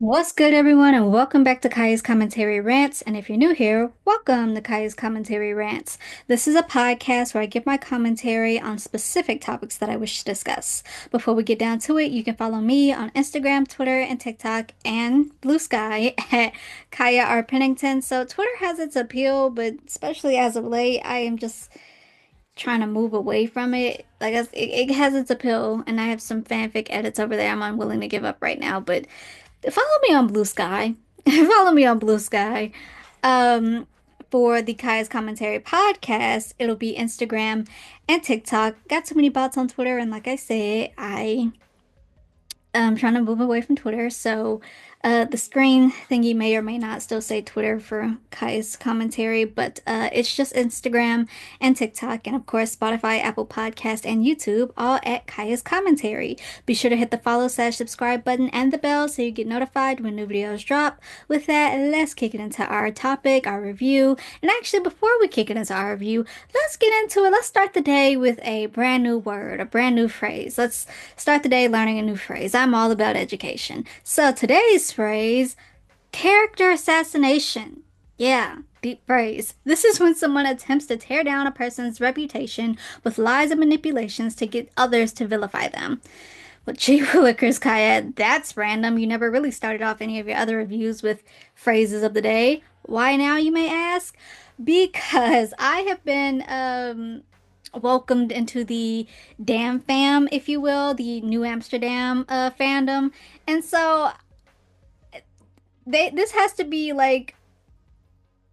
What's good, everyone, and welcome back to Kaya's Commentary Rants. And if you're new here, welcome to Kaya's Commentary Rants. This is a podcast where I give my commentary on specific topics that I wish to discuss. Before we get down to it, you can follow me on Instagram, Twitter, and TikTok, and Blue Sky at Kaya R. Pennington. So Twitter has its appeal, but especially as of late, I am just trying to move away from it. It has its appeal, and I have some fanfic edits over there I'm unwilling to give up right now, but follow me on Blue Sky. Follow me on Blue Sky. Um, for the Kai's Commentary podcast, it'll be Instagram and TikTok. Got too many bots on Twitter, and like I said, I'm trying to move away from Twitter, so the screen thingy may or may not still say Twitter for Kai's commentary, but it's just Instagram and TikTok, and of course Spotify, Apple Podcast, and YouTube, all at Kai's commentary. Be sure to hit the follow/subscribe button and the bell so you get notified when new videos drop. With that, let's kick it into our topic, our review. And actually, before we kick it into our review, let's get into it. Let's start the day with a brand new word, a brand new phrase. Let's start the day learning a new phrase. I'm all about education. So today's phrase, character assassination. Yeah, deep phrase. This is when someone attempts to tear down a person's reputation with lies and manipulations to get others to vilify them. Well, gee willikers, Kaya, that's random. You never really started off any of your other reviews with phrases of the day. Why now, you may ask? Because I have been welcomed into the Dam fam, if you will, the New Amsterdam fandom. And so this has to be like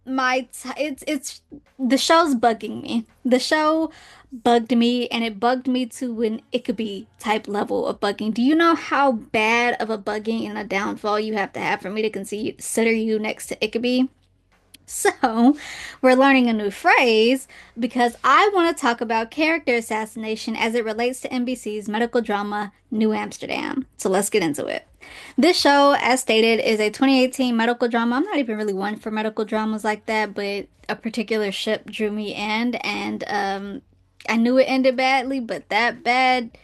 it's the show's bugging me. The show bugged me, and it bugged me to an Ickaby type level of bugging. Do you know how bad of a bugging and a downfall you have to have for me to consider you next to Ickaby? So, we're learning a new phrase because I want to talk about character assassination as it relates to NBC's medical drama New Amsterdam. So, let's get into it. This show, as stated, is a 2018 medical drama. I'm not even really one for medical dramas like that, but a particular ship drew me in, and I knew it ended badly, but that bad.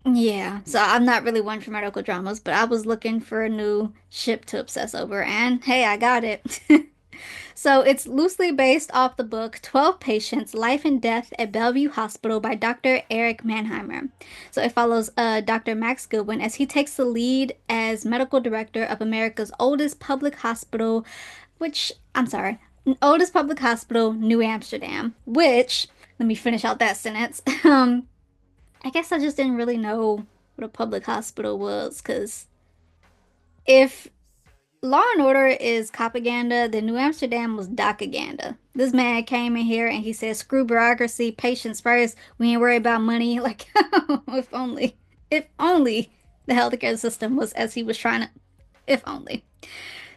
Yeah, so I'm not really one for medical dramas, but I was looking for a new ship to obsess over, and hey, I got it. So it's loosely based off the book 12 Patients, Life and Death at Bellevue Hospital by Dr. Eric Mannheimer. So it follows Dr. Max Goodwin as he takes the lead as medical director of America's oldest public hospital, oldest public hospital, New Amsterdam, which, let me finish out that sentence. I guess I just didn't really know what a public hospital was, because if Law and Order is propaganda, then New Amsterdam was docaganda. This man came in here and he said, screw bureaucracy, patients first. We ain't worried about money. Like, if only the healthcare system was as he was trying to, if only.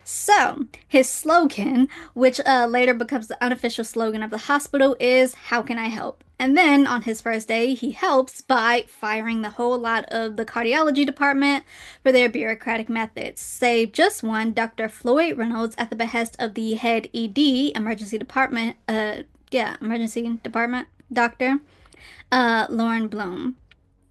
So, his slogan, which later becomes the unofficial slogan of the hospital, is "How can I help?" And then on his first day, he helps by firing the whole lot of the cardiology department for their bureaucratic methods, save just one, Dr. Floyd Reynolds, at the behest of the head ED, emergency department doctor, Lauren Bloom.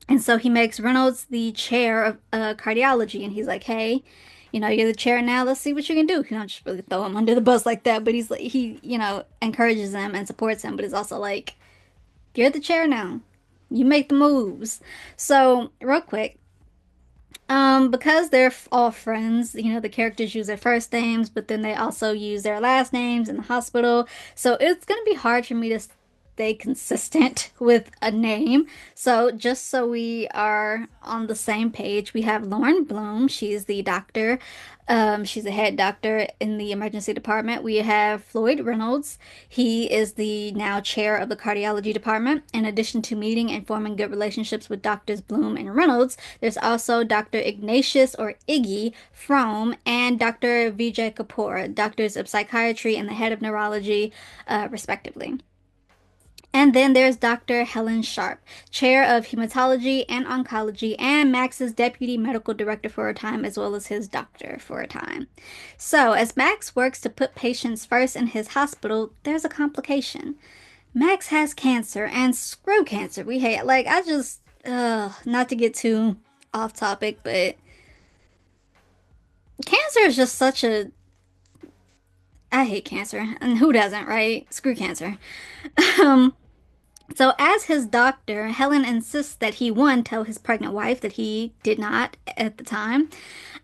And so he makes Reynolds the chair of cardiology, and he's like, "Hey, you're the chair now. Let's see what you can do." You don't just really throw him under the bus like that, but he's like, encourages him and supports him, but it's also like, "You're the chair now. You make the moves." So, real quick, because they're all friends, the characters use their first names, but then they also use their last names in the hospital. So it's gonna be hard for me to stay consistent with a name. So just so we are on the same page, we have Lauren Bloom. She's the doctor. She's a head doctor in the emergency department. We have Floyd Reynolds. He is the now chair of the cardiology department. In addition to meeting and forming good relationships with doctors Bloom and Reynolds, there's also Dr. Ignatius or Iggy Frome and Dr. Vijay Kapoor, doctors of psychiatry and the head of neurology, respectively. And then there's Dr. Helen Sharpe, chair of hematology and oncology, and Max's deputy medical director for a time, as well as his doctor for a time. So, as Max works to put patients first in his hospital, there's a complication. Max has cancer, and screw cancer. We hate, like, not to get too off topic, but Cancer is just such a, I hate cancer. And who doesn't, right? Screw cancer. Um, so as his doctor, Helen insists that he, one, tell his pregnant wife that he did not at the time,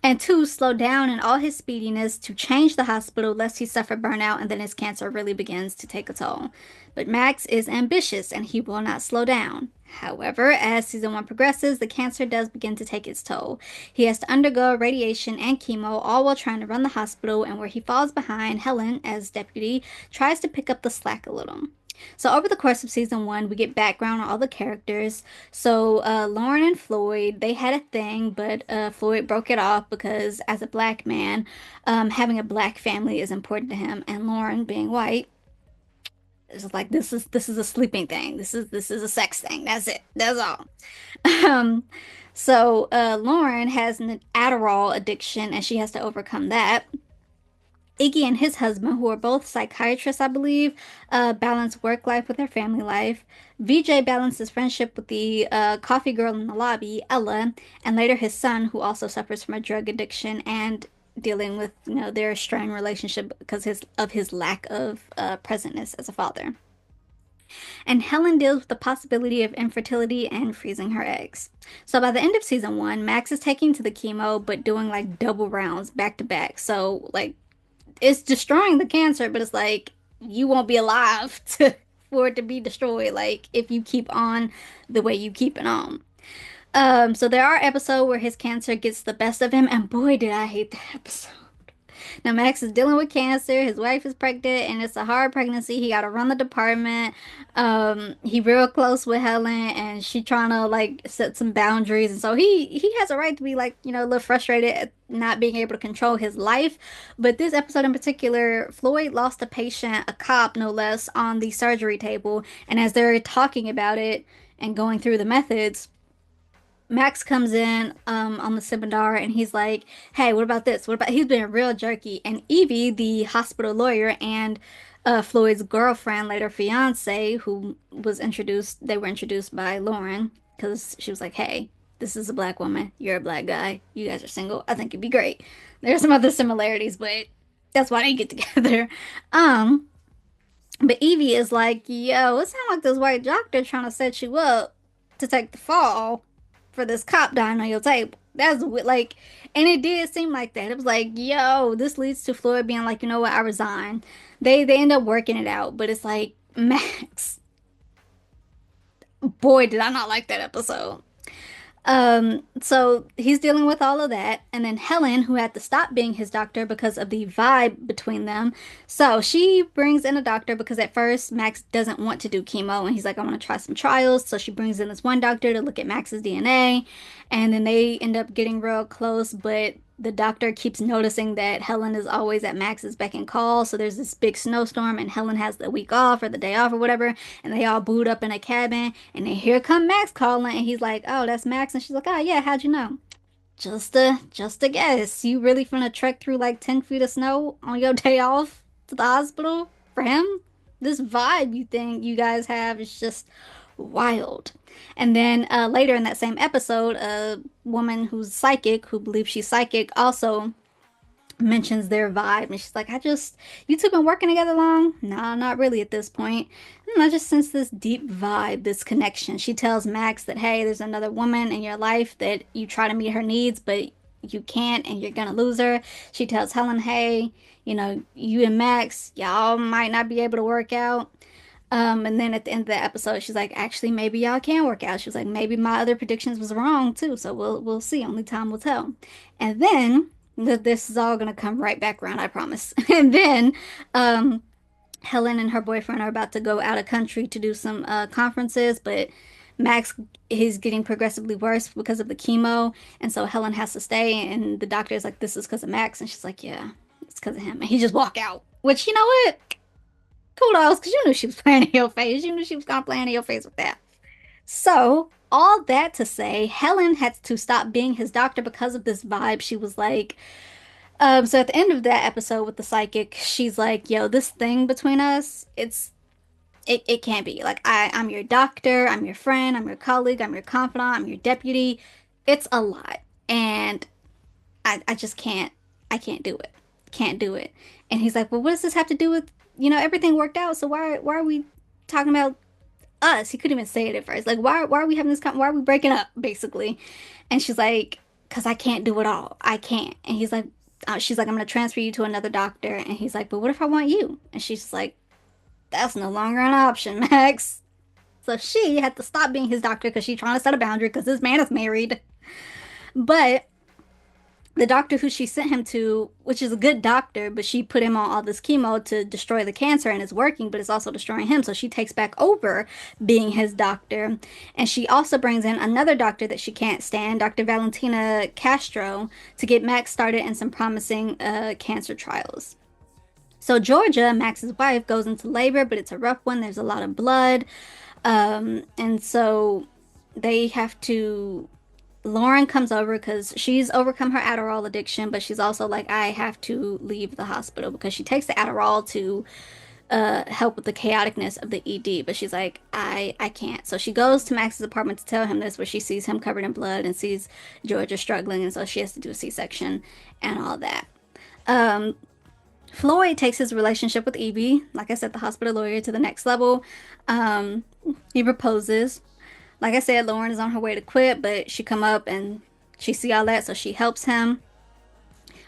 and two, slow down in all his speediness to change the hospital lest he suffer burnout and then his cancer really begins to take a toll. But Max is ambitious and he will not slow down. However, as season one progresses, the cancer does begin to take its toll. He has to undergo radiation and chemo, all while trying to run the hospital, and where he falls behind, Helen, as deputy, tries to pick up the slack a little. So over the course of season one, we get background on all the characters. So Lauren and Floyd, they had a thing, but Floyd broke it off because as a black man, having a black family is important to him. And Lauren, being white, is like this is a sleeping thing. This is a sex thing. That's it. That's all. Um, Lauren has an Adderall addiction, and she has to overcome that. Iggy and his husband, who are both psychiatrists, I believe, balance work life with their family life. VJ balances friendship with the coffee girl in the lobby, Ella, and later his son, who also suffers from a drug addiction and dealing with, their strained relationship because of his lack of presentness as a father. And Helen deals with the possibility of infertility and freezing her eggs. So by the end of season one, Max is taking to the chemo, but doing like double rounds back to back. So like it's destroying the cancer, but it's like you won't be alive for it to be destroyed. Like if you keep on the way you keep it on. So there are episodes where his cancer gets the best of him, and boy, did I hate that episode. Now Max is dealing with cancer. His wife is pregnant, and it's a hard pregnancy. He got to run the department. He real close with Helen, and she trying to like set some boundaries, and so he has a right to be like a little frustrated at not being able to control his life. But this episode in particular, Floyd lost a patient, a cop no less, on the surgery table, and as they're talking about it and going through the methods. Max comes in on the seminar and he's like, "Hey, what about this? What about?" He's being real jerky. And Evie, the hospital lawyer and Floyd's girlfriend, later fiance, who was introduced, they were introduced by Lauren because she was like, "Hey, this is a black woman. You're a black guy. You guys are single. I think it'd be great." There's some other similarities, but that's why they get together. Um, but Evie is like, "Yo, it sounds like this white doctor trying to set you up to take the fall for this cop dying on your table." Like, and it did seem like that. It was like, yo, this leads to Floyd being like, you know what, I resign. They end up working it out, but it's like, Max, boy, did I not like that episode. So he's dealing with all of that, and then Helen, who had to stop being his doctor because of the vibe between them. So she brings in a doctor because at first Max doesn't want to do chemo, and he's like, I want to try some trials. So she brings in this one doctor to look at Max's DNA, and then they end up getting real close, but the doctor keeps noticing that Helen is always at Max's beck and call. So there's this big snowstorm, and Helen has the week off or the day off or whatever, and they all boot up in a cabin, and then here come Max calling, and he's like, "Oh, that's Max," and she's like, "Oh yeah, how'd you know?" Just a guess. You really finna trek through like 10 feet of snow on your day off to the hospital for him? This vibe you think you guys have is just wild. And then later in that same episode, a woman who's psychic, who believes she's psychic, also mentions their vibe. And she's like, you two been working together long? Nah, not really at this point. And I just sense this deep vibe, this connection. She tells Max that, hey, there's another woman in your life that you try to meet her needs, but you can't and you're gonna lose her. She tells Helen, hey, you and Max, y'all might not be able to work out. And then at the end of the episode, she's like, actually, maybe y'all can work out. She was like, maybe my other predictions was wrong too. So we'll see. Only time will tell. And then this is all gonna come right back around, I promise. And then um, Helen and her boyfriend are about to go out of country to do some conferences, but Max is getting progressively worse because of the chemo, and so Helen has to stay. And the doctor is like, "This is because of Max," and she's like, "Yeah, it's because of him." And he just walk out. Which you know what? Kudos, because you knew she was playing in your face. You knew she was gonna play in your face with that. So, all that to say, Helen had to stop being his doctor because of this vibe. She was like, so at the end of that episode with the psychic, she's like, yo, this thing between us, it can't be. Like, I'm your doctor, I'm your friend, I'm your colleague, I'm your confidant, I'm your deputy. It's a lot. And I just can't I can't do it. Can't do it. And he's like, well, what does this have to do with, everything worked out. So why are we talking about us? He couldn't even say it at first. Like, why are we having this, why are we breaking up, basically? And she's like, because I can't do it all. I can't. And he's like, she's like, I'm going to transfer you to another doctor. And he's like, but what if I want you? And she's like, that's no longer an option, Max. So she had to stop being his doctor because she's trying to set a boundary because this man is married. But the doctor who she sent him to, which is a good doctor, but she put him on all this chemo to destroy the cancer and it's working, but it's also destroying him. So she takes back over being his doctor. And she also brings in another doctor that she can't stand, Dr. Valentina Castro, to get Max started in some promising cancer trials. So Georgia, Max's wife, goes into labor, but it's a rough one. There's a lot of blood. And so they have to. Lauren comes over because she's overcome her Adderall addiction, but she's also like, I have to leave the hospital because she takes the Adderall to help with the chaoticness of the ED. But she's like, I can't. So she goes to Max's apartment to tell him this, where she sees him covered in blood and sees Georgia struggling, and so she has to do a C-section and all that. Um, Floyd takes his relationship with Evie, like I said, the hospital lawyer, to the next level. Um, he proposes. Like I said, Lauren is on her way to quit, but she come up and she see all that, so she helps him.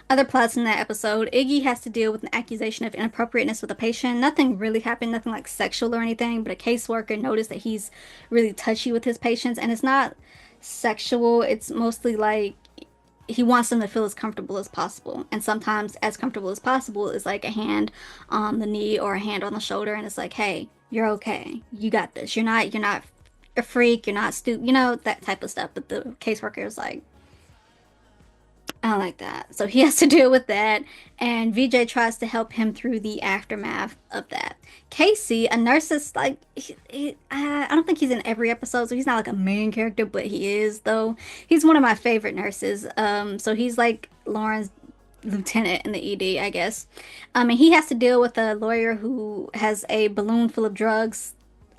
Other plots in that episode, Iggy has to deal with an accusation of inappropriateness with a patient. Nothing really happened, nothing like sexual or anything, but a caseworker noticed that he's really touchy with his patients, and it's not sexual. It's mostly like he wants them to feel as comfortable as possible. And sometimes as comfortable as possible is like a hand on the knee or a hand on the shoulder, and it's like, hey, you're okay. You got this. You're not a freak, you're not stupid, that type of stuff. But the caseworker is like, I don't like that. So he has to deal with that. And VJ tries to help him through the aftermath of that. Casey, a nurse, is like, I don't think he's in every episode, so he's not like a main character, but he is, though. He's one of my favorite nurses. So he's like Lauren's lieutenant in the ED, I guess. And he has to deal with a lawyer who has a balloon full of drugs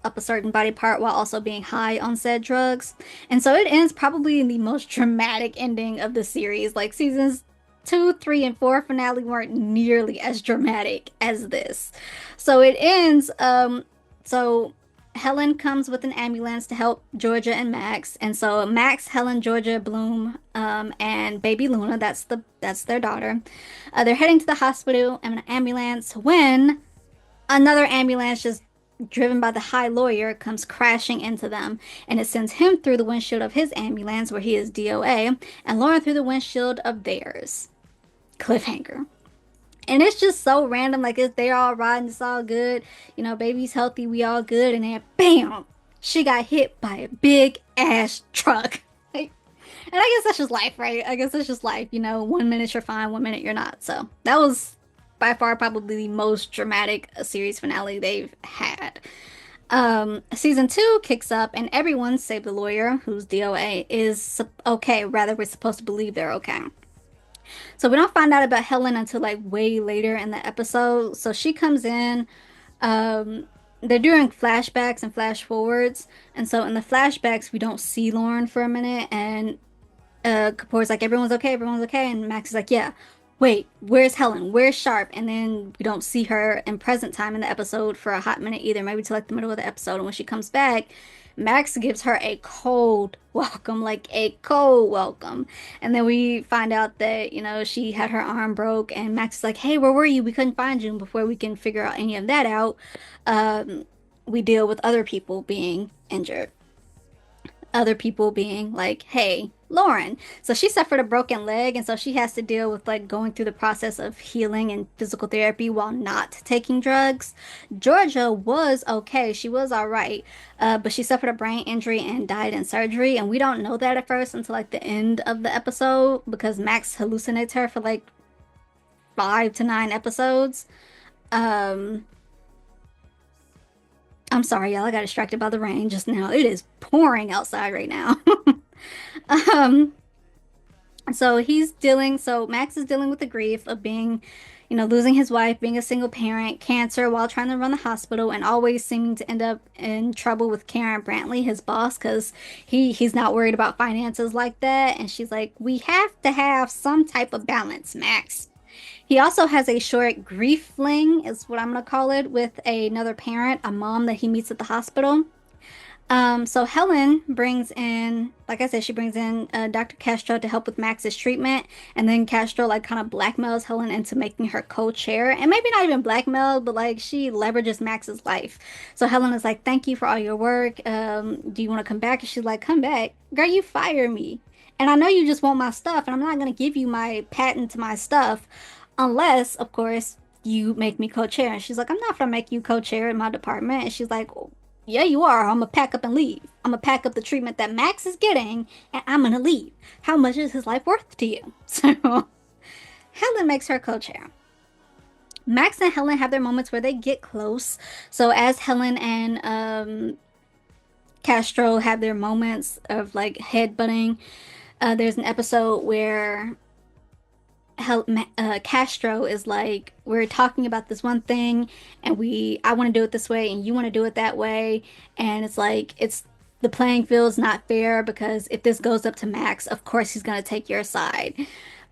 up a certain body part while also being high on said drugs. And so it ends probably in the most dramatic ending of the series. Like seasons 2, 3, and 4 finale weren't nearly as dramatic as this. So it ends, so Helen comes with an ambulance to help Georgia and Max. And so Max, Helen, Georgia, Bloom, and baby Luna, that's their daughter. They're heading to the hospital in an ambulance when another ambulance, just driven by the high lawyer, comes crashing into them, and it sends him through the windshield of his ambulance where he is DOA, and Lauren through the windshield of theirs. Cliffhanger. And it's just so random, like they're all riding, it's all good, baby's healthy, we all good, and then bam, she got hit by a big ass truck. Like, and I guess that's just life, right? I guess that's just life, 1 minute you're fine, 1 minute you're not. So that was by far probably the most dramatic series finale they've had. Season 2 kicks up, and everyone, save the lawyer, who's DOA, is okay. Rather, we're supposed to believe they're okay. So we don't find out about Helen until like way later in the episode. So she comes in. They're doing flashbacks and flash forwards, and so in the flashbacks we don't see Lauren for a minute, and Kapoor's like, everyone's okay, and Max is like, yeah. Wait, where's Helen? Where's Sharp? And then we don't see her in present time in the episode for a hot minute either, maybe till like the middle of the episode. And when she comes back, Max gives her a cold welcome, like a cold welcome. And then we find out that, she had her arm broke, and Max is like, hey, where were you? We couldn't find you. And before we can figure out any of that out, we deal with other people being injured. Other people being like, hey, Lauren. So she suffered a broken leg, and so she has to deal with like going through the process of healing and physical therapy while not taking drugs. Georgia was okay. She was all right. But she suffered a brain injury and died in surgery. And we don't know that at first until like the end of the episode, because Max hallucinates her for like 5 to 9 episodes. I'm sorry, y'all. I got distracted by the rain just now. It is pouring outside right now. um, so Max is dealing with the grief of being, losing his wife, being a single parent, cancer while trying to run the hospital, and always seeming to end up in trouble with Karen Brantley, his boss, because he's not worried about finances like that. And she's like, we have to have some type of balance, Max. He also has a short grief fling, is what I'm gonna call it, with another parent, a mom that he meets at the hospital. So Helen brings in, like I said, she brings in Dr. Castro to help with Max's treatment, and then Castro like kind of blackmails Helen into making her co-chair, and maybe not even blackmail, but like she leverages Max's life. So Helen is like, "Thank you for all your work. Do you want to come back?" And she's like, "Come back, girl. You fire me, and I know you just want my stuff, and I'm not gonna give you my patent to my stuff, unless, of course." You make me co-chair. And she's like, I'm not gonna make you co-chair in my department. And she's like, yeah, you are. I'm gonna pack up and leave. I'm gonna pack up the treatment that Max is getting, and I'm gonna leave. How much is his life worth to you? So Helen makes her co-chair. Max and Helen have their moments where they get close. So as Helen and Castro have their moments of like head-butting, there's an episode where Castro is like, we're talking about this one thing, and I want to do it this way, and you want to do it that way, and it's like the playing field's not fair because if this goes up to Max, of course he's gonna take your side.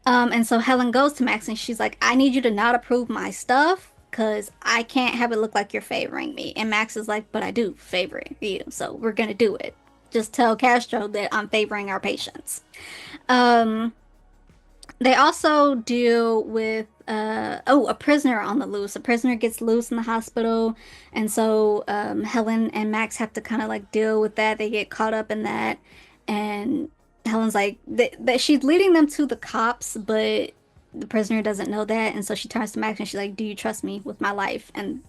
And so Helen goes to Max and she's like, I need you to not approve my stuff because I can't have it look like you're favoring me. And Max is like, but I do favor you, so we're gonna do it. Just tell Castro that I'm favoring our patients. Um, they also deal with a prisoner on the loose. A prisoner gets loose in the hospital, and so Helen and Max have to kind of like deal with that. They get caught up in that, and Helen's like that she's leading them to the cops, but the prisoner doesn't know that, and so she turns to Max and she's like, "Do you trust me with my life?" And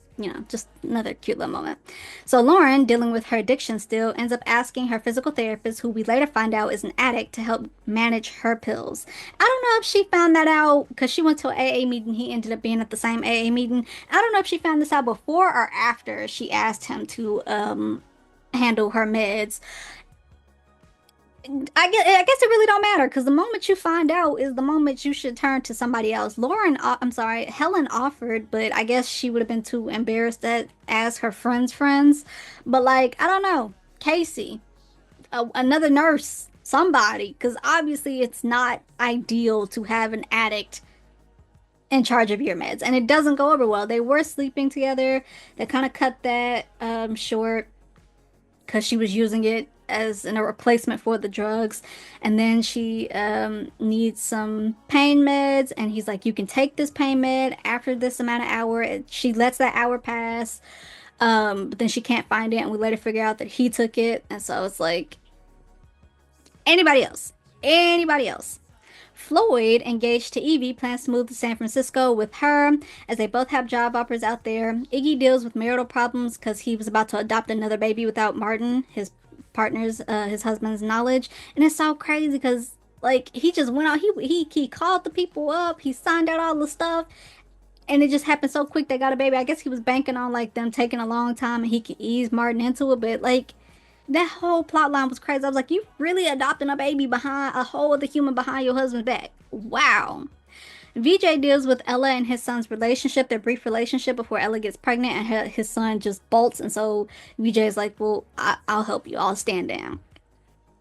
just another cute little moment. So Lauren, dealing with her addiction still, ends up asking her physical therapist, who we later find out is an addict, to help manage her pills. I don't know if she found that out because she went to an AA meeting. He ended up being at the same AA meeting. I don't know if she found this out before or after she asked him to handle her meds. I guess it really don't matter because the moment you find out is the moment you should turn to somebody else. I'm sorry, Helen offered, but I guess she would have been too embarrassed to ask her friends. But like, I don't know, Casey, another nurse, somebody, because obviously it's not ideal to have an addict in charge of your meds, and it doesn't go over well. They were sleeping together. They kind of cut that short because she was using it as a replacement for the drugs. And then she needs some pain meds, and he's like, you can take this pain med after this amount of hour. She lets that hour pass, but then she can't find it, and we later figure out that he took it. And so it's like, anybody else. Floyd, engaged to Evie, plans to move to San Francisco with her as they both have job offers out there. Iggy deals with marital problems because he was about to adopt another baby without Martin, his husband's knowledge. And it's so crazy because like he just went out, he called the people up, he signed out all the stuff, and it just happened so quick they got a baby. I guess he was banking on like them taking a long time and he could ease Martin into it, but like that whole plot line was crazy. I was like, you really adopting a baby behind a whole other human behind your husband's back. Wow. VJ deals with Ella and his son's relationship, their brief relationship before Ella gets pregnant, and his son just bolts. And so VJ is like, well, I'll help you. I'll stand down.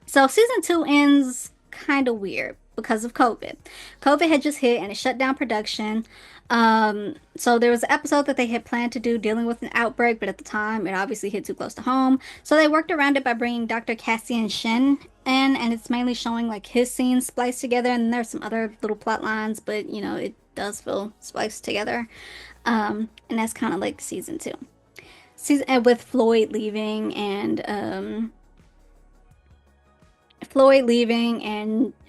So season two ends kind of weird because of COVID. COVID had just hit and it shut down production. So there was an episode that they had planned to do dealing with an outbreak, but at the time it obviously hit too close to home. So they worked around it by bringing Dr. Cassian Shen in, and it's mainly showing like his scenes spliced together, and there's some other little plot lines, but it does feel spliced together. And that's kind of like season two. Season with Floyd leaving and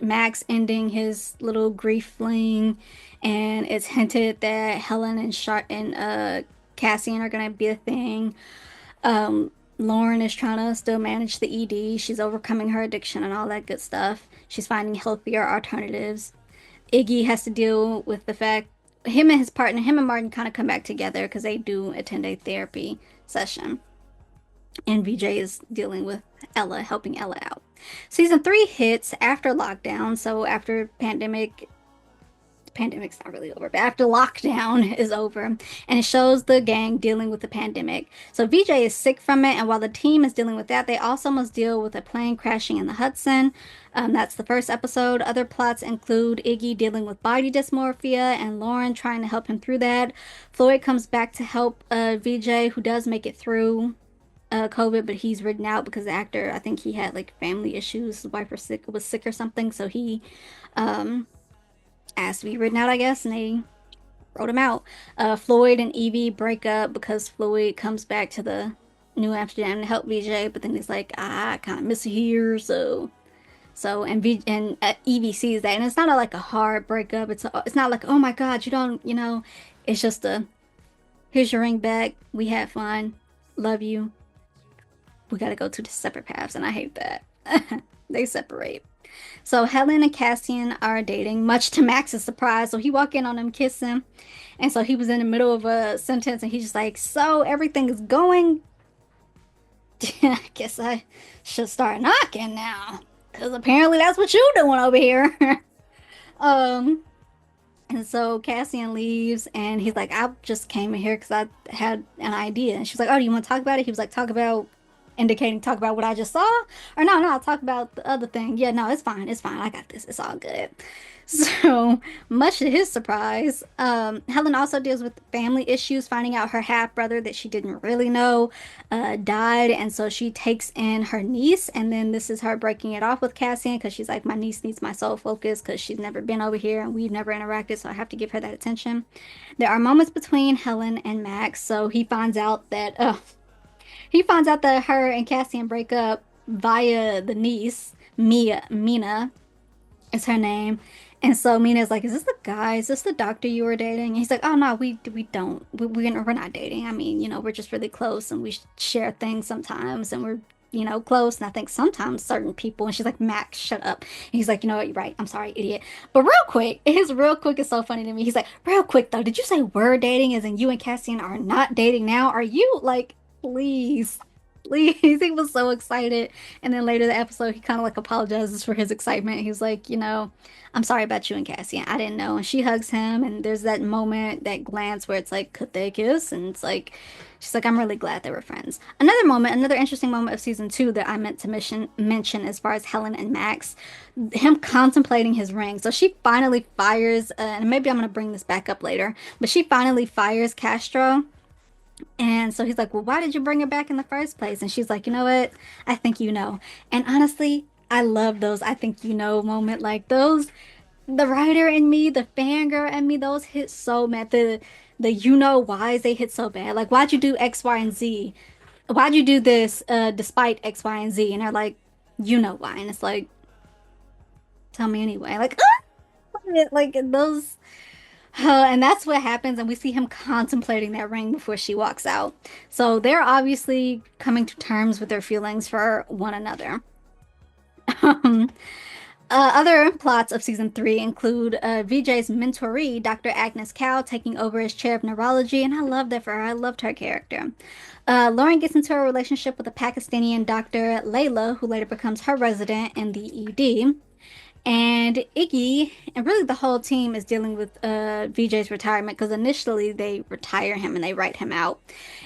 Max ending his little grief fling, and it's hinted that Helen and Cassian are gonna be a thing. Lauren is trying to still manage the ED. She's overcoming her addiction and all that good stuff. She's finding healthier alternatives. Iggy has to deal with the fact him and his partner, him and Martin, kind of come back together because they do attend a therapy session. And VJ is dealing with Ella, helping Ella out. Season three hits after lockdown, so after pandemic's not really over, but after lockdown is over, and it shows the gang dealing with the pandemic. So VJ is sick from it, and while the team is dealing with that, they also must deal with a plane crashing in the Hudson. That's the first episode. Other plots include Iggy dealing with body dysmorphia and Lauren trying to help him through that. Floyd comes back to help VJ, who does make it through COVID, but he's written out because the actor, I think he had like family issues. His wife was sick or something, so he um, asked to be written out, I guess, and they wrote him out. Floyd and Evie break up because Floyd comes back to the New Amsterdam to help VJ, but then he's like, I kind of miss it here, so Evie sees that, and it's not like a hard breakup. It's not like, oh my God, you don't, it's just a here's your ring back. We had fun. Love you. We got to go two separate paths, and I hate that. They separate. So Helen and Cassian are dating, much to Max's surprise. So he walked in on them kissing, and so he was in the middle of a sentence, and he's just like, "So everything is going. I guess I should start knocking now, because apparently that's what you doing over here." um, and so Cassian leaves, and he's like, "I just came in here because I had an idea." And she's like, "Oh, do you want to talk about it?" He was like, talk about what I just saw. Or no, I'll talk about the other thing. Yeah, no, it's fine. It's fine. I got this. It's all good. So, much to his surprise, Helen also deals with family issues, finding out her half brother that she didn't really know died. And so she takes in her niece. And then this is her breaking it off with Cassian because she's like, my niece needs my sole focus because she's never been over here and we've never interacted. So I have to give her that attention. There are moments between Helen and Max. So he finds out that her and Cassian break up via the niece, Mina is her name. And so Mina's like, "Is this the guy? Is this the doctor you were dating?" And he's like, "Oh no, we don't. We're not dating. I mean, we're just really close and we share things sometimes and we're close. And I think sometimes certain people." And she's like, "Max, shut up." And he's like, "You know what? You're right. I'm sorry, idiot." But real quick, his real quick is so funny to me. He's like, "Real quick though, did you say we're dating? As in you and Cassian are not dating now? Are you like?" Please, please. He was so excited. And then later the episode, he kind of like apologizes for his excitement. He's like, I'm sorry about you and Cassian. I didn't know. And she hugs him. And there's that moment, that glance where it's like, could they kiss? And it's like, she's like, I'm really glad they were friends. Another interesting moment of season two that I meant to mention as far as Helen and Max, him contemplating his ring. So she finally fires, and maybe I'm going to bring this back up later, but she finally fires Castro. And so he's like, well, why did you bring her back in the first place? And she's like, you know what? I think you know. And honestly, I love those I think you know moment. Like those, the writer in me, the fangirl in me, those hit so bad. The you know whys they hit so bad. Like, why'd you do X, Y, and Z? Why'd you do this despite X, Y, and Z? And they're like, you know why. And it's like, tell me anyway. Like, like those. And that's what happens, and we see him contemplating that ring before she walks out. So they're obviously coming to terms with their feelings for one another. Um, Other plots of season three include VJ's mentoree, Dr. Agnes Cow, taking over as chair of neurology, and I love that for her. I loved her character. Lauren gets into a relationship with a Pakistani doctor, Layla, who later becomes her resident in the ED. And Iggy and really the whole team is dealing with VJ's retirement because initially they retire him and they write him out,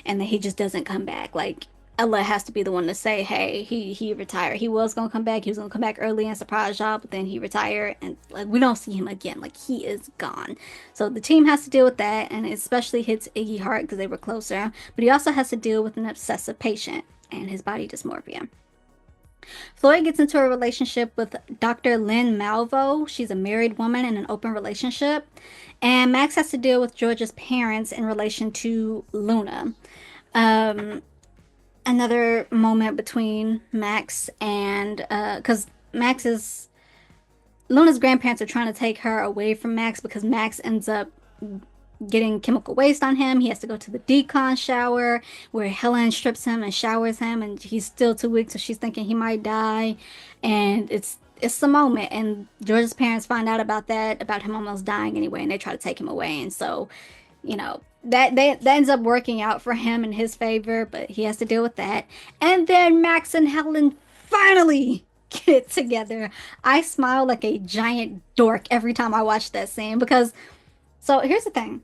and then he just doesn't come back. Like Ella has to be the one to say, "Hey, he retired. He was gonna come back. He was gonna come back early and surprise y'all, but then he retired, and like we don't see him again. Like he is gone." So the team has to deal with that, and it especially hits Iggy hard because they were closer. But he also has to deal with an obsessive patient and his body dysmorphia. Floyd gets into a relationship with Dr. Lynn Malvo. She's a married woman in an open relationship. And Max has to deal with George's parents in relation to Luna. Um, Another moment between Max and, because Luna's grandparents are trying to take her away from Max because Max ends up getting chemical waste on him. He has to go to the decon shower where Helen strips him and showers him, and he's still too weak, so she's thinking he might die. And it's the moment, and George's parents find out about that, about him almost dying anyway, and they try to take him away. And so, that ends up working out for him in his favor, but he has to deal with that. And then Max and Helen finally. get together. I smile like a giant dork every time I watch that scene because, so here's the thing.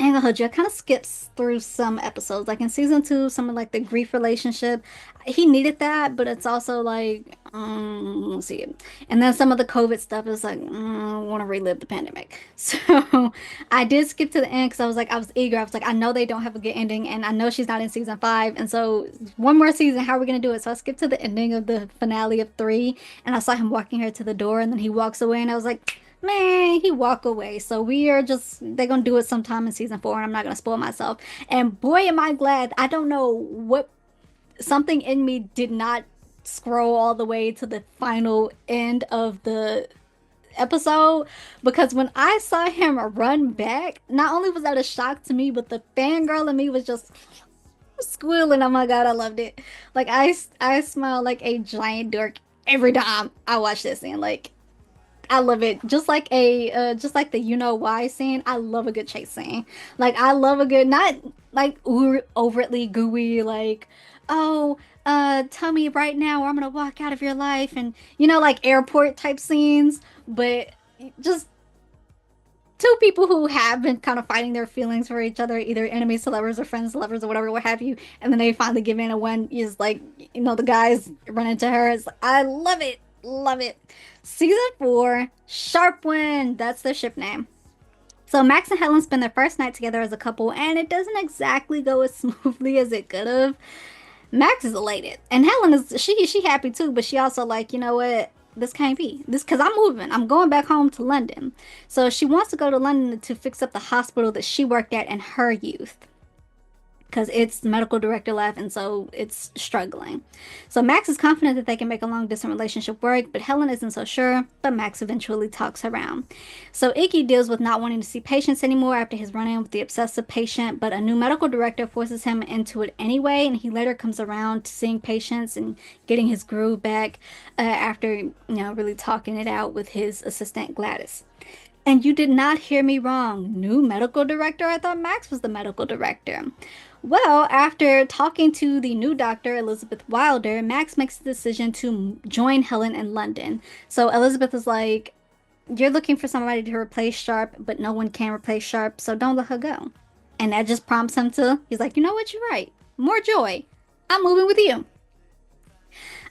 And Hoja kind of skips through some episodes. Like in season two, some of like the grief relationship, he needed that, but it's also like, let's see. And then some of the COVID stuff is like, I want to relive the pandemic. So I did skip to the end because I was like, I was eager. I was like, I know they don't have a good ending, and I know she's not in season five. And so one more season, how are we gonna do it? So I skipped to the ending of the finale of three, and I saw him walking her to the door, and then he walks away, and I was like, man, he walk away. So we are just they're gonna do it sometime in season four, and I'm not gonna spoil myself. And boy, am I glad. I don't know what something in me did not scroll all the way to the final end of the episode because when I saw him run back, not only was that a shock to me, but the fangirl in me was just squealing. Oh my God, I loved it. Like I smile like a giant dork every time I watch this scene. Like I love it. Just like the you know why scene. I love a good chase scene. Like I love a good not like overtly gooey like oh tell me right now or I'm gonna walk out of your life and like airport type scenes, but just two people who have been kind of fighting their feelings for each other, either enemies to lovers or friends to lovers or whatever, what have you, and then they finally give in and one is like, the guys run into her. It's like, I love it. Love it. Season four, Sharpwin. That's their ship name. So Max and Helen spend their first night together as a couple, and it doesn't exactly go as smoothly as it could have. Max is elated, and Helen is she happy too, but she also like, you know what? This can't be. This because I'm moving. I'm going back home to London. So she wants to go to London to fix up the hospital that she worked at in her youth because its medical director left and so it's struggling. So Max is confident that they can make a long distance relationship work, but Helen isn't so sure, but Max eventually talks her around. So Iggy deals with not wanting to see patients anymore after his run-in with the obsessive patient, but a new medical director forces him into it anyway, and he later comes around to seeing patients and getting his groove back after, really talking it out with his assistant Gladys. And you did not hear me wrong. New medical director? I thought Max was the medical director. Well, after talking to the new doctor, Elizabeth Wilder, Max makes the decision to join Helen in London. So Elizabeth is like, you're looking for somebody to replace Sharp, but no one can replace Sharp, so don't let her go. And that just prompts him to, he's like, you know what, you're right. More joy. I'm moving with you.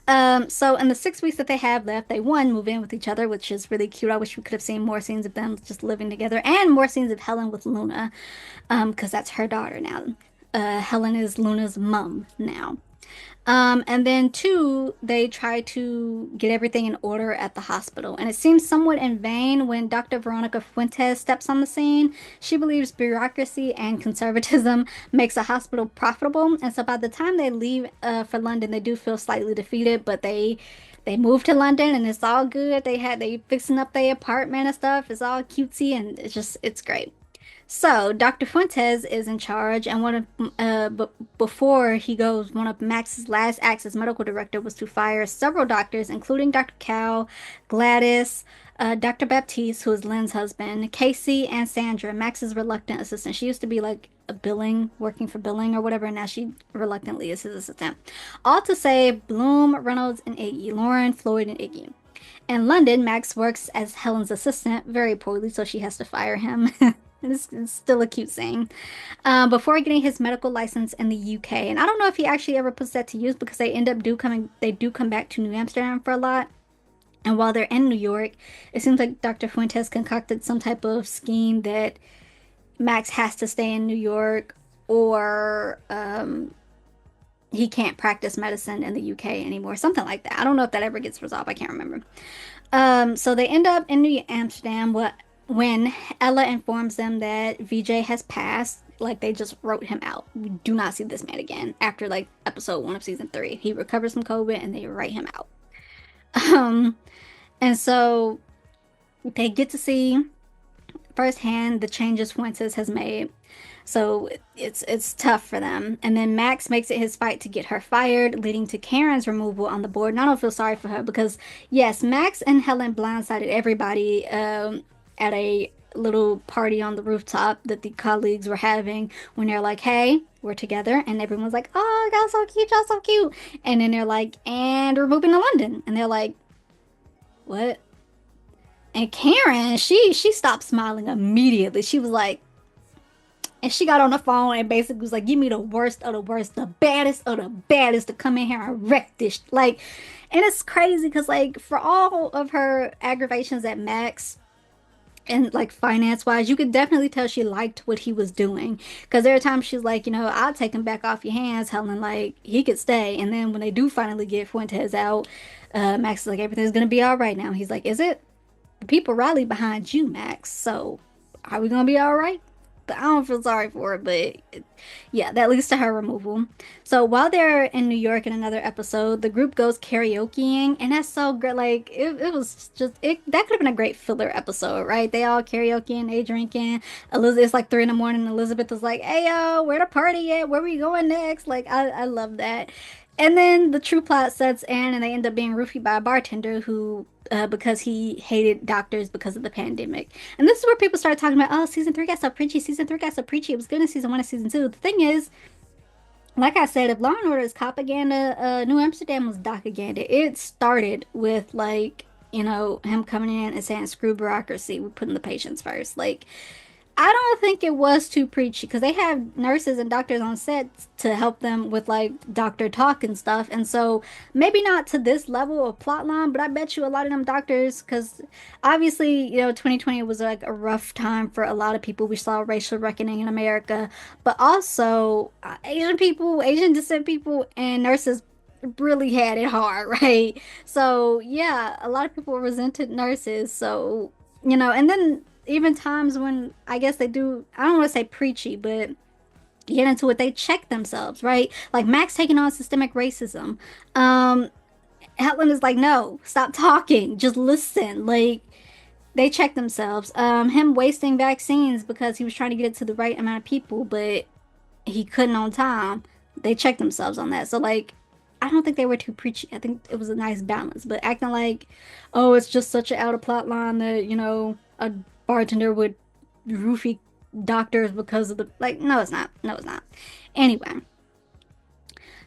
So in the 6 weeks that they have left, they one move in with each other, which is really cute. I wish we could have seen more scenes of them just living together and more scenes of Helen with Luna, because that's her daughter now. Helen is Luna's mom now. And then two, they try to get everything in order at the hospital. And it seems somewhat in vain when Dr. Veronica Fuentes steps on the scene. She believes bureaucracy and conservatism makes a hospital profitable. And so by the time they leave for London, they do feel slightly defeated, but they moved to London and it's all good. They fixing up their apartment and stuff. It's all cutesy and it's great. So Dr. Fuentes is in charge, and before he goes, one of Max's last acts as medical director was to fire several doctors, including Dr. Cal, Gladys, Dr. Baptiste, who is Lynn's husband, Casey, and Sandra, Max's reluctant assistant. She used to be like a billing, working for billing or whatever, and now she reluctantly is his assistant. All to say, Bloom, Reynolds, and Iggy, Lauren, Floyd, and Iggy. In London, Max works as Helen's assistant very poorly, so she has to fire him. It's still a cute saying. Before getting his medical license in the UK, and I don't know if he actually ever puts that to use because they do come back to New Amsterdam for a lot. And while they're in New York, it seems like Dr. Fuentes concocted some type of scheme that Max has to stay in New York or he can't practice medicine in the UK anymore. Something like that. I don't know if that ever gets resolved. I can't remember. So they end up in New Amsterdam when Ella informs them that VJ has passed. Like they just wrote him out. We do not see this man again after like episode 1 of season 3. He recovers from COVID and they write him out. And so they get to see firsthand the changes Fuentes has made. So it's tough for them. And then Max makes it his fight to get her fired, leading to Karen's removal on the board. And I don't feel sorry for her because yes, Max and Helen blindsided everybody at a little party on the rooftop that the colleagues were having when they're like, hey, we're together. And everyone's like, oh, y'all so cute, y'all so cute. And then they're like, and we're moving to London. And they're like, what? And Karen, she stopped smiling immediately. She was like, and she got on the phone and basically was like, give me the worst of the worst, the baddest of the baddest to come in here and wreck this. Like, and it's crazy because, like, for all of her aggravations at Max, and like finance wise, you could definitely tell she liked what he was doing. Because there are times she's like, I'll take him back off your hands, Helen. Like, he could stay. And then when they do finally get Fuentes out, Max is like, everything's gonna be all right now. He's like, is it? The people rally behind you, Max. So are we gonna be all right? But I don't feel sorry for her, but yeah, that leads to her removal. So while they're in New York in another episode, the group goes karaokeing, and that's so great. Like it was just it that could have been a great filler episode, right? They all karaokeing, they drinking. Elizabeth, it's like 3 in the morning. Elizabeth was like, "Hey yo, where the party at? Where we going next?" Like I love that. And then the true plot sets in, and they end up being roofied by a bartender who, because he hated doctors because of the pandemic. And this is where people start talking about, oh, season three got so preachy. Season three got so preachy. It was good in season one and season two. The thing is, like I said, if Law and Order is propaganda, New Amsterdam was propaganda. It started with like, him coming in and saying, screw bureaucracy. We're putting the patients first. Like, I don't think it was too preachy because they have nurses and doctors on set to help them with like doctor talk and stuff. And so maybe not to this level of plot line, but I bet you a lot of them doctors, because obviously, 2020 was like a rough time for a lot of people. We saw racial reckoning in America, but also Asian people, Asian descent people, and nurses really had it hard, right? So yeah, a lot of people resented nurses. So, and then even times when I guess they do, I don't want to say preachy, but get into it, they check themselves, right? Like Max taking on systemic racism. Um, Helen is like, no, stop talking, just listen. Like they check themselves. Him wasting vaccines because he was trying to get it to the right amount of people, but he couldn't on time. They checked themselves on that. So like I don't think they were too preachy. I think it was a nice balance. But acting like, oh, it's just such an out of plot line that, a bartender would roofie doctors because of the like, no, it's not. No, it's not. Anyway.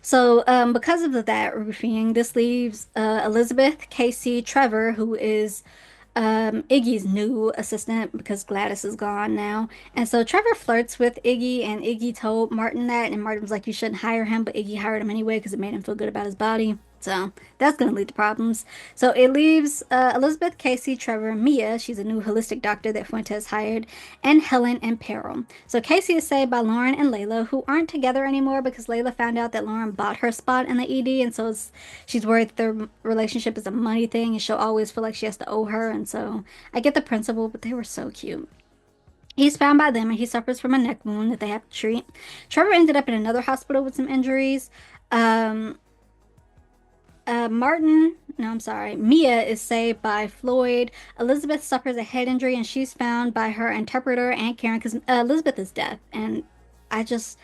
So, because of that roofing, this leaves Elizabeth, Casey, Trevor, who is Iggy's new assistant because Gladys is gone now. And so Trevor flirts with Iggy, and Iggy told Martin that, and Martin was like, you shouldn't hire him, but Iggy hired him anyway because it made him feel good about his body. So that's going to lead to problems. So it leaves Elizabeth, Casey, Trevor, Mia, she's a new holistic doctor that Fuentes hired, and Helen and Peril. So Casey is saved by Lauren and Layla, who aren't together anymore because Layla found out that Lauren bought her spot in the ED, and so she's worried that their relationship is a money thing, and she'll always feel like she has to owe her. And so I get the principle, but they were so cute. He's found by them and he suffers from a neck wound that they have to treat. Trevor ended up in another hospital with some injuries. Um, no, I'm sorry. Mia is saved by Floyd. Elizabeth suffers a head injury and she's found by her interpreter and Karen because Elizabeth is deaf. And I just,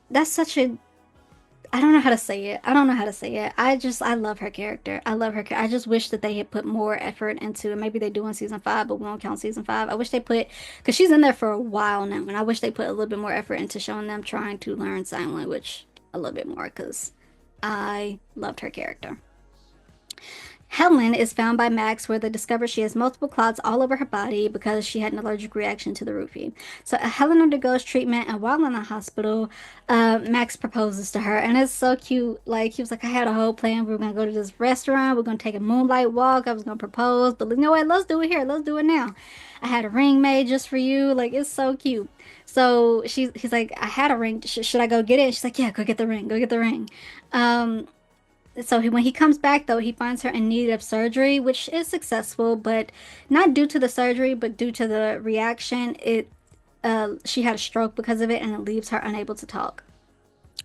that's such a, I don't know how to say it. I don't know how to say it. I love her character. I love her. I just wish that they had put more effort into it. Maybe they do in season five, but we won't count season five. I wish they put, because she's in there for a while now, and I wish they put a little bit more effort into showing them trying to learn sign language a little bit more because I loved her character. Helen is found by Max where they discover she has multiple clots all over her body because she had an allergic reaction to the roofie. So Helen undergoes treatment, and while in the hospital, Max proposes to her, and it's so cute. Like he was like, "I had a whole plan. We were gonna go to this restaurant. We're gonna take a moonlight walk. I was gonna propose, but you know what? Let's do it here. Let's do it now. I had a ring made just for you. Like it's so cute." So he's like, "I had a ring. Should I go get it?" She's like, "Yeah, go get the ring. Go get the ring." Um, so when he comes back, though, he finds her in need of surgery, which is successful, but not due to the surgery, but due to the reaction. She had a stroke because of it, and it leaves her unable to talk.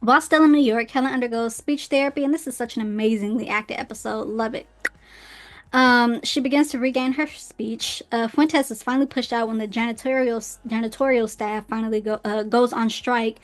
While still in New York, Helen undergoes speech therapy, and this is such an amazingly acted episode. Love it. She begins to regain her speech. Fuentes is finally pushed out when the janitorial staff finally goes on strike.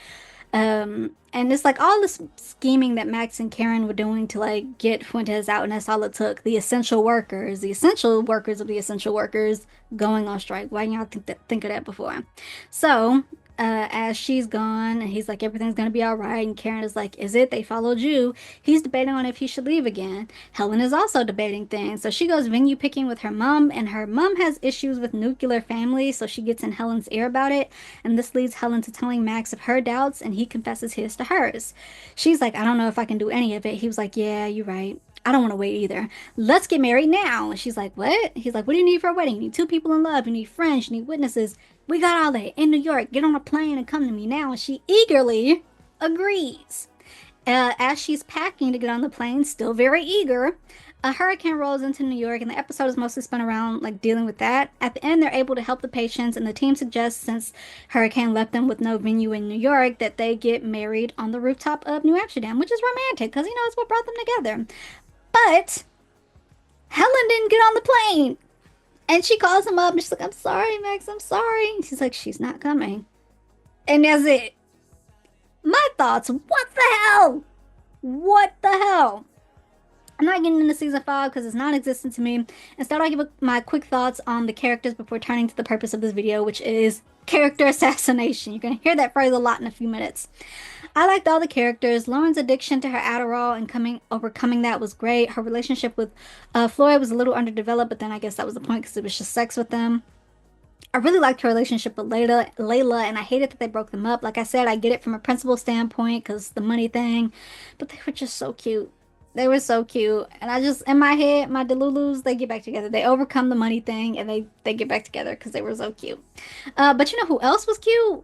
And it's like all this scheming that Max and Karen were doing to like get Fuentes out, and that's all it took. The essential workers of the essential workers going on strike. Why didn't y'all think of that before? So, as she's gone, and he's like, everything's gonna be all right, and Karen is like, is it? They followed you. He's debating on if he should leave again. Helen is also debating things. So she goes venue picking with her mom, and her mom has issues with nuclear family, so she gets in Helen's ear about it. And this leads Helen to telling Max of her doubts, and he confesses his to hers. She's like, I don't know if I can do any of it. He was like, yeah, you're right. I don't want to wait either. Let's get married now. And she's like, what? He's like, what do you need for a wedding? You need two people in love. You need friends. You need witnesses. We got all that in New York. Get on a plane and come to me now. And she eagerly agrees. As she's packing to get on the plane, still very eager, a hurricane rolls into New York, and the episode is mostly spent around like dealing with that. At the end, they're able to help the patients, and the team suggests, since Hurricane left them with no venue in New York, that they get married on the rooftop of New Amsterdam, which is romantic because you know it's what brought them together. But Helen didn't get on the plane, and she calls him up, and she's like, "I'm sorry, Max, I'm sorry." And she's like, "She's not coming," and that's it. My thoughts. What the hell? What the hell? I'm not getting into season 5 because it's non-existent to me. Instead, I'll give my quick thoughts on the characters before turning to the purpose of this video, which is character assassination. You're going to hear that phrase a lot in a few minutes. I liked all the characters. Lauren's addiction to her Adderall and overcoming that was great. Her relationship with Floyd was a little underdeveloped, but then I guess that was the point because it was just sex with them. I really liked her relationship with Layla, and I hated that they broke them up. Like I said, I get it from a principal standpoint because the money thing, but they were just so cute. They were so cute, and I just in my head, my Delulus, they get back together. They overcome the money thing, and they get back together because they were so cute. But you know who else was cute?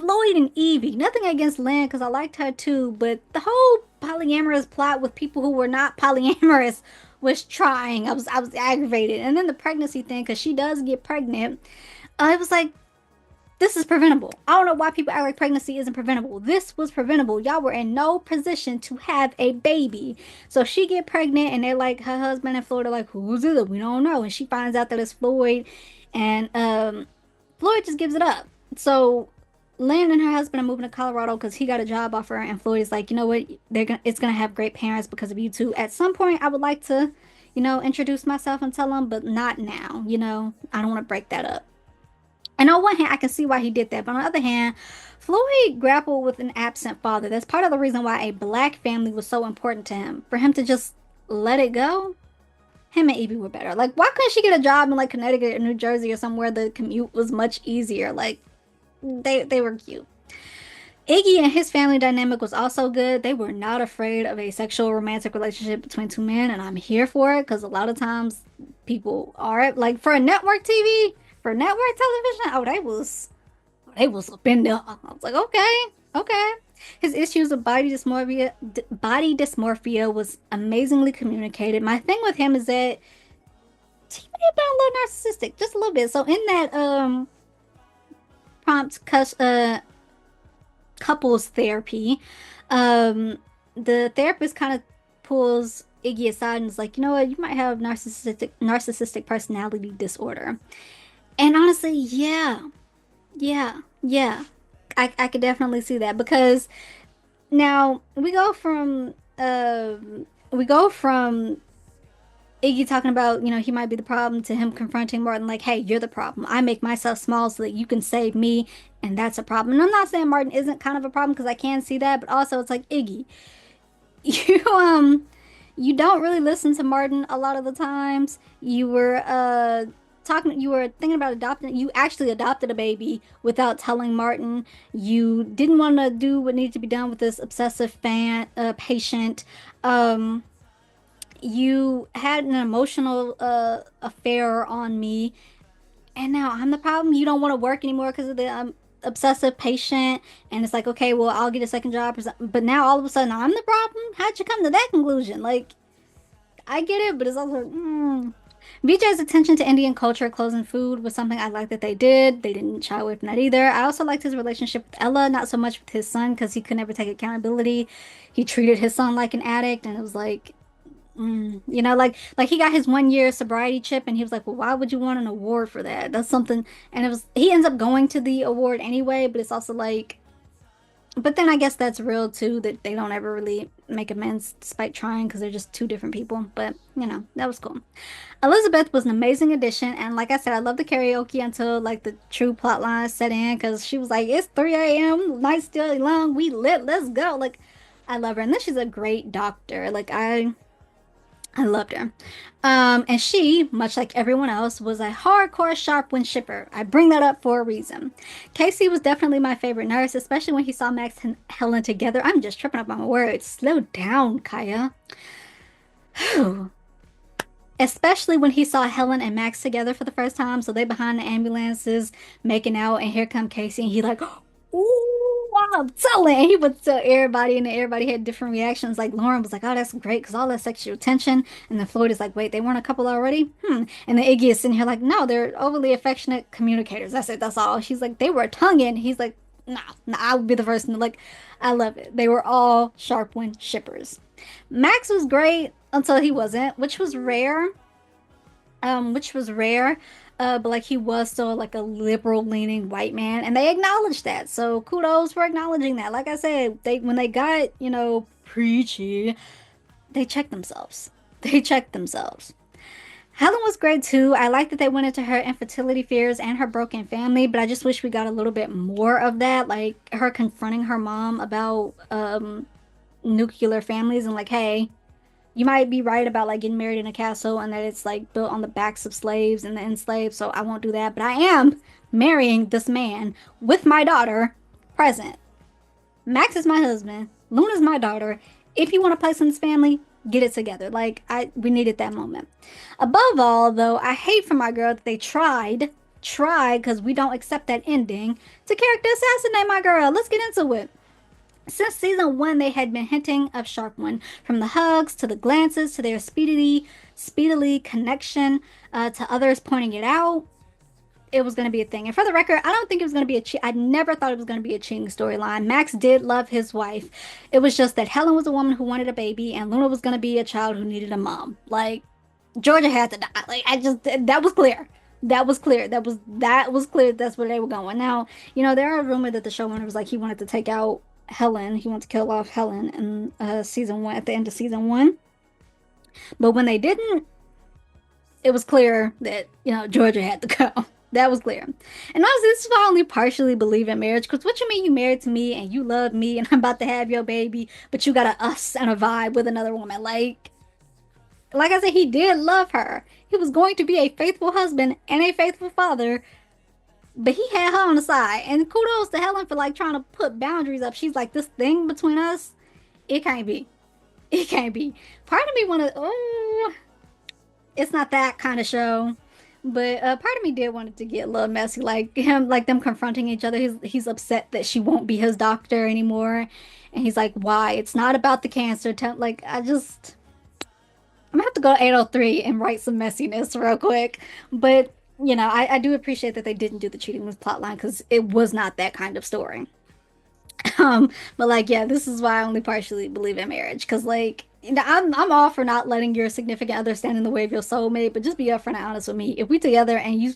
Floyd and Evie. Nothing against Lynn because I liked her too, but the whole polyamorous plot with people who were not polyamorous was trying. I was aggravated, and then the pregnancy thing because she does get pregnant. It was like, this is preventable. I don't know why people act like pregnancy isn't preventable. This was preventable. Y'all were in no position to have a baby. So she get pregnant and they're like, her husband and Floyd are like, who's it? We don't know. And she finds out that it's Floyd. And Floyd just gives it up. So Lynn and her husband are moving to Colorado because he got a job offer. And Floyd is like, you know what? It's gonna have great parents because of you two. At some point, I would like to, introduce myself and tell them, but not now. I don't want to break that up. And on one hand, I can see why he did that. But on the other hand, Floyd grappled with an absent father. That's part of the reason why a black family was so important to him. For him to just let it go, him and Evie were better. Like, why couldn't she get a job in like Connecticut or New Jersey or somewhere the commute was much easier? Like, they were cute. Iggy and his family dynamic was also good. They were not afraid of a sexual romantic relationship between two men, and I'm here for it because a lot of times people are like for a network TV, for network television. Oh, they was up in there. I was like, okay, okay. His issues of body dysmorphia was amazingly communicated. My thing with him is that he may have been a little narcissistic, just a little bit. So in that prompt couples therapy, the therapist kind of pulls Iggy aside and is like, you know what, you might have narcissistic personality disorder. And honestly, yeah. I could definitely see that because now we go from Iggy talking about, he might be the problem to him confronting Martin like, hey, you're the problem. I make myself small so that you can save me, and that's a problem. And I'm not saying Martin isn't kind of a problem because I can see that, but also it's like, Iggy, you you don't really listen to Martin a lot of the times. You were thinking about adopting, you actually adopted a baby without telling Martin. You didn't want to do what needed to be done with this obsessive patient. You had an emotional affair on me, and now I'm the problem. You don't want to work anymore because of the obsessive patient, and it's like, okay, well, I'll get a second job, but now all of a sudden I'm the problem. How'd you come to that conclusion? Like, I get it, but it's also VJ's attention to Indian culture, clothes, and food was something I liked that they did. They didn't shy away from that either. I also liked his relationship with Ella, not so much with his son because he could never take accountability. He treated his son like an addict, and it was like, like he got his 1 year sobriety chip, and he was like, well, why would you want an award for that? That's something. And he ends up going to the award anyway, but it's also like, But then I guess that's real too, that they don't ever really make amends despite trying because they're just two different people. But, that was cool. Elizabeth was an amazing addition, and like I said, I love the karaoke until like the true plot line set in because she was like, "It's 3 a.m. Night's still long. We lit. Let's go." Like, I love her, and then she's a great doctor. Like, I loved her. And she, much like everyone else, was a hardcore Sharpwin shipper. I bring that up for a reason. Casey was definitely my favorite nurse, especially when he saw Max and Helen together. I'm just tripping up on my words. Slow down, Kaya. Especially when he saw Helen and Max together for the first time. So they behind the ambulances making out, and here come Casey, and he like, "Ooh, I'm telling." And he would tell everybody, and everybody had different reactions. Like Lauren was like, "Oh, that's great," because all that sexual tension. And then Floyd is like, "Wait, they weren't a couple already?" And then Iggy is sitting here like, "No, they're overly affectionate communicators. That's it. That's all." She's like, "They were tonguing." He's like, "Nah, nah, I would be the first one to like." I love it. They were all Sharpwind shippers. Max was great until he wasn't, which was rare. But like he was still like a liberal leaning white man, and they acknowledged that. So kudos for acknowledging that. Like I said, they when they got, preachy, they checked themselves. They checked themselves. Helen was great too. I like that they went into her infertility fears and her broken family, but I just wish we got a little bit more of that, like her confronting her mom about nuclear families and like, hey, you might be right about like getting married in a castle and that it's like built on the backs of slaves and the enslaved, so I won't do that. But I am marrying this man with my daughter present. Max is my husband. Luna's my daughter. If you want to place in this family, get it together. Like we needed that moment. Above all, though, I hate for my girl that they tried because we don't accept that ending to character assassinate my girl. Let's get into it. Since season one, they had been hinting of Sharp One, from the hugs to the glances to their speedily connection to others pointing it out. It was going to be a thing. And for the record, I don't think it was going to be a cheat. I never thought it was going to be a cheating storyline. Max did love his wife. It was just that Helen was a woman who wanted a baby, and Luna was going to be a child who needed a mom. Like Georgia had to die. Like that was clear. That was clear. That was clear. That's where they were going. Now, there are rumors that the showrunner was like he wanted to take out Helen. He wanted to kill off Helen in season one at the end of season one. But when they didn't, it was clear that Georgia had to go. That was clear. And honestly, this is why I only partially believe in marriage. Because what you mean you married to me and you love me and I'm about to have your baby, but you got a us and a vibe with another woman? Like I said, he did love her. He was going to be a faithful husband and a faithful father, but he had her on the side. And kudos to Helen for like trying to put boundaries up. She's like, this thing between us, it can't be. It can't be. Part of me wanted, oh, it's not that kind of show. But part of me did want it to get a little messy, like him, like them confronting each other. He's upset that she won't be his doctor anymore, and he's like, "Why? It's not about the cancer." Like I'm gonna have to go to 803 and write some messiness real quick. But I do appreciate that they didn't do the cheating with plotline because it was not that kind of story. But like, yeah, this is why I only partially believe in marriage. Cause like, I'm all for not letting your significant other stand in the way of your soulmate, but just be upfront and honest with me. If we together and you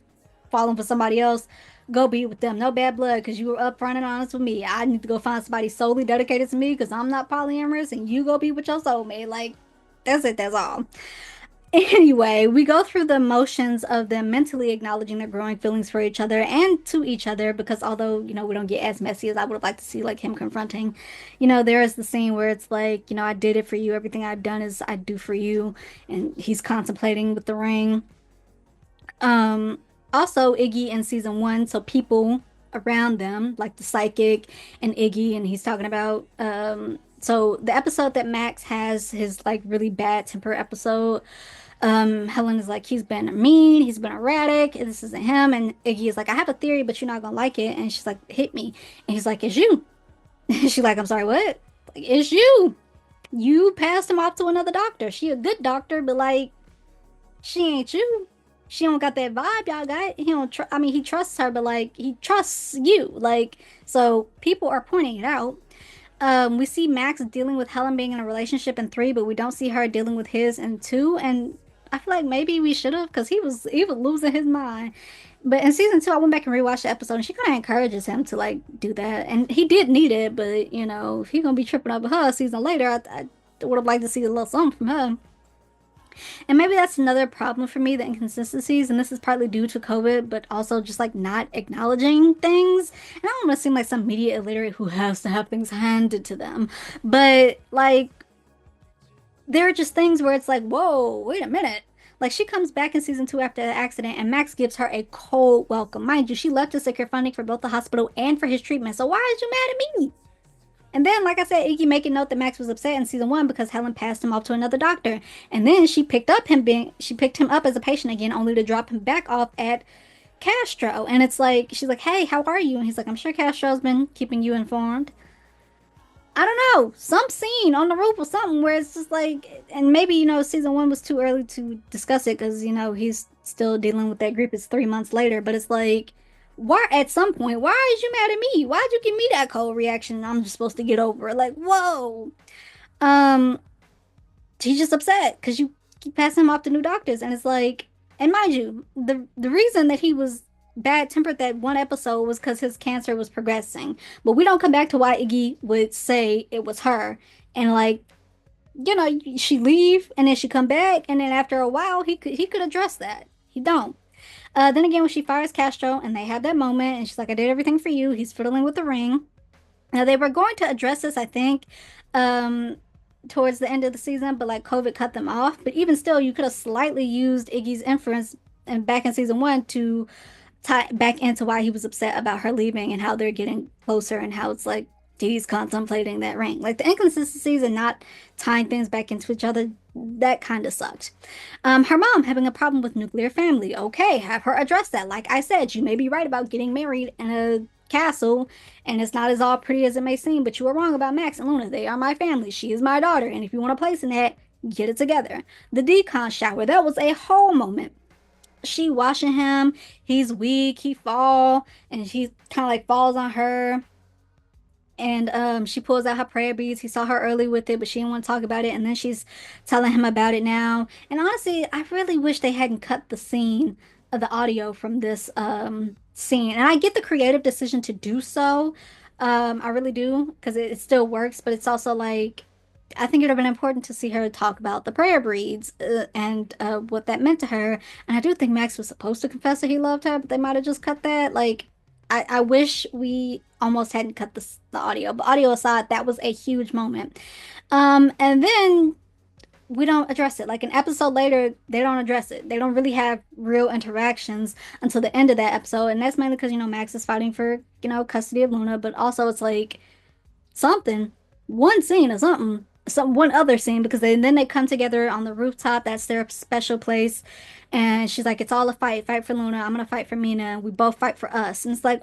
falling for somebody else, go be with them. No bad blood, because you were upfront and honest with me. I need to go find somebody solely dedicated to me because I'm not polyamorous, and you go be with your soulmate. Like, that's it. That's all. Anyway, we go through the motions of them mentally acknowledging their growing feelings for each other and to each other because although, we don't get as messy as I would have liked to see like him confronting, there is the scene where it's like, I did it for you. Everything I've done is I do for you. And he's contemplating with the ring. Um, Also Iggy in season one, so people around them, like the psychic and Iggy, and he's talking about so the episode that Max has his like really bad temper episode. Helen is like, he's been mean, he's been erratic, this isn't him. And Iggy is like, I have a theory, but you're not gonna like it. And she's like, hit me. And he's like, it's you. And she's like, I'm sorry, what? Like, it's you. You passed him off to another doctor. She a good doctor, but like, she ain't you. She don't got that vibe y'all got. He don't I mean, he trusts her, but like, he trusts you. Like, so people are pointing it out. We see Max dealing with Helen being in a relationship in three, but we don't see her dealing with his in two. And I feel like maybe we should have, because he was losing his mind. But in season two, I went back and rewatched the episode, and she kind of encourages him to like do that, and he did need it. But you know, if he gonna be tripping over her a season later, I would have liked to see a little something from her. And maybe that's another problem for me, the inconsistencies, and this is partly due to COVID, but also just like not acknowledging things. And I don't want to seem like some media illiterate who has to have things handed to them, but like there are just things where it's like, whoa, wait a minute. Like she comes back in season two after the accident, and Max gives her a cold welcome. Mind you, she left to secure funding for both the hospital and for his treatment. So why is you mad at me? And then, like I said, Iggy making note that Max was upset in season one because Helen passed him off to another doctor. And then she picked him up as a patient again, only to drop him back off at Castro. And it's like she's like, "Hey, how are you?" And he's like, "I'm sure Castro's been keeping you informed." I don't know, some scene on the roof or something where it's just like, and maybe, you know, season one was too early to discuss it because, you know, he's still dealing with that grief. It's 3 months later, but it's like, why, at some point, why is you mad at me? Why'd you give me that cold reaction? I'm just supposed to get over it. Like, whoa. Um, he's just upset because you keep passing him off to new doctors, and it's like, and mind you, the reason that he was bad tempered that one episode was because his cancer was progressing. But we don't come back to why Iggy would say it was her, and like, you know, she leave and then she come back, and then after a while he could address that. He don't. Then again, when she fires Castro and they have that moment, and she's like, "I did everything for you." He's fiddling with the ring. Now they were going to address this, I think, um, towards the end of the season, but like COVID cut them off. But even still, you could have slightly used Iggy's inference and back in season one to tie back into why he was upset about her leaving and how they're getting closer and how it's like he's contemplating that ring. Like the inconsistencies and not tying things back into each other, that kind of sucked. Her mom having a problem with nuclear family. Okay, have her address that. Like I said, you may be right about getting married in a castle and it's not as all pretty as it may seem, but you were wrong about Max and Luna. They are my family. She is my daughter. And if you want a place in that, get it together. The decon shower, that was a whole moment. She washing him, he's weak, he fall, and he kind of like falls on her. And she pulls out her prayer beads. He saw her early with it, but she didn't want to talk about it. And then she's telling him about it now. And honestly, I really wish they hadn't cut the scene of the audio from this scene. And I get the creative decision to do so. I really do, because it still works, but it's also like I think it would have been important to see her talk about the prayer beads and what that meant to her. And I do think Max was supposed to confess that he loved her, but they might have just cut that. Like, I wish we almost hadn't cut the audio. But audio aside, that was a huge moment. And then we don't address it. Like an episode later, they don't address it. They don't really have real interactions until the end of that episode. And that's mainly because, you know, Max is fighting for, you know, custody of Luna, but also it's like something, one scene or something, one other scene because then they come together on the rooftop. That's their special place, and she's like, "It's all a fight. Fight for Luna. I'm gonna fight for Mina. We both fight for us." And it's like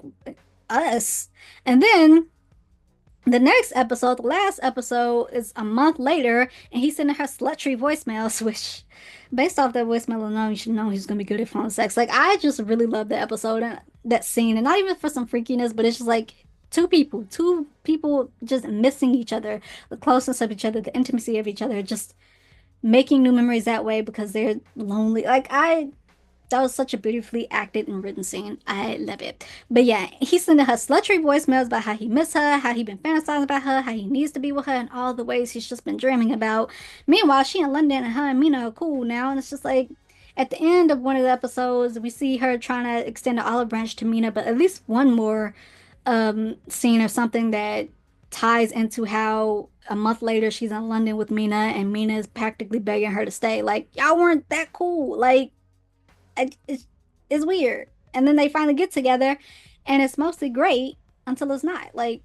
us. And then the next episode, the last episode, is a month later, and he's sending her slutry voicemails, which, based off that voicemail alone, you should know he's gonna be good at phone sex. Like, I just really love the episode and that scene, and not even for some freakiness, but it's just like two people just missing each other, the closeness of each other, the intimacy of each other, just making new memories that way because they're lonely. That was such a beautifully acted and written scene. I love it. But yeah, he's sending her slutty voicemails about how he missed her, how he been fantasizing about her, how he needs to be with her, and all the ways he's just been dreaming about. Meanwhile, she in London and her and Mina are cool now, and it's just like at the end of one of the episodes, we see her trying to extend the olive branch to Mina, but at least one more scene or something that ties into how a month later she's in London with Mina, and Mina is practically begging her to stay. Like, y'all weren't that cool. Like, it's weird. And then they finally get together, and it's mostly great until it's not. Like,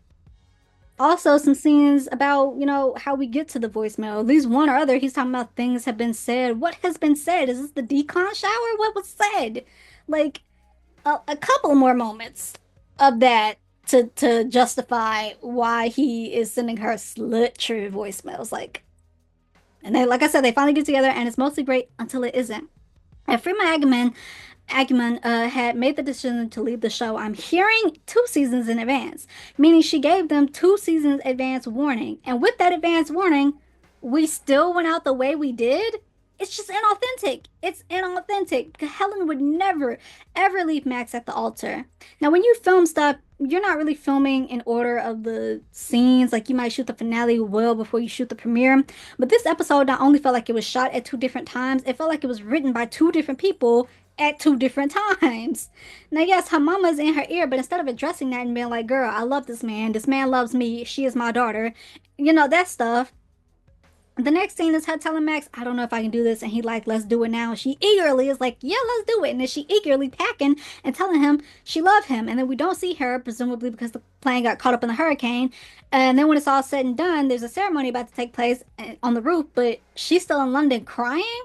also some scenes about, you know, how we get to the voicemail. At least one or other, he's talking about things have been said. What has been said? Is this the decon shower? What was said? Like, a couple more moments of that to justify why he is sending her slutry voicemails. Like, and they, like I said, they finally get together, and it's mostly great until it isn't. And Freeman Agyeman had made the decision to leave the show. I'm hearing 2 seasons in advance, meaning she gave them 2 seasons advance warning. And with that advance warning, we still went out the way we did. It's just inauthentic. It's inauthentic. Helen would never, ever leave Max at the altar. Now, when you film stuff, you're not really filming in order of the scenes. Like you might shoot the finale well before you shoot the premiere. But this episode not only felt like it was shot at two different times, it felt like it was written by two different people at two different times. Now, yes, her mama's in her ear, but instead of addressing that and being like, girl, I love this man. This man loves me. She is my daughter. You know, that stuff. The next scene is her telling Max, I don't know if I can do this. And he like, let's do it now. And she eagerly is like, yeah, let's do it. And then she eagerly packing and telling him she loved him. And then we don't see her, presumably because the plane got caught up in the hurricane. And then when it's all said and done, there's a ceremony about to take place on the roof, but she's still in London crying.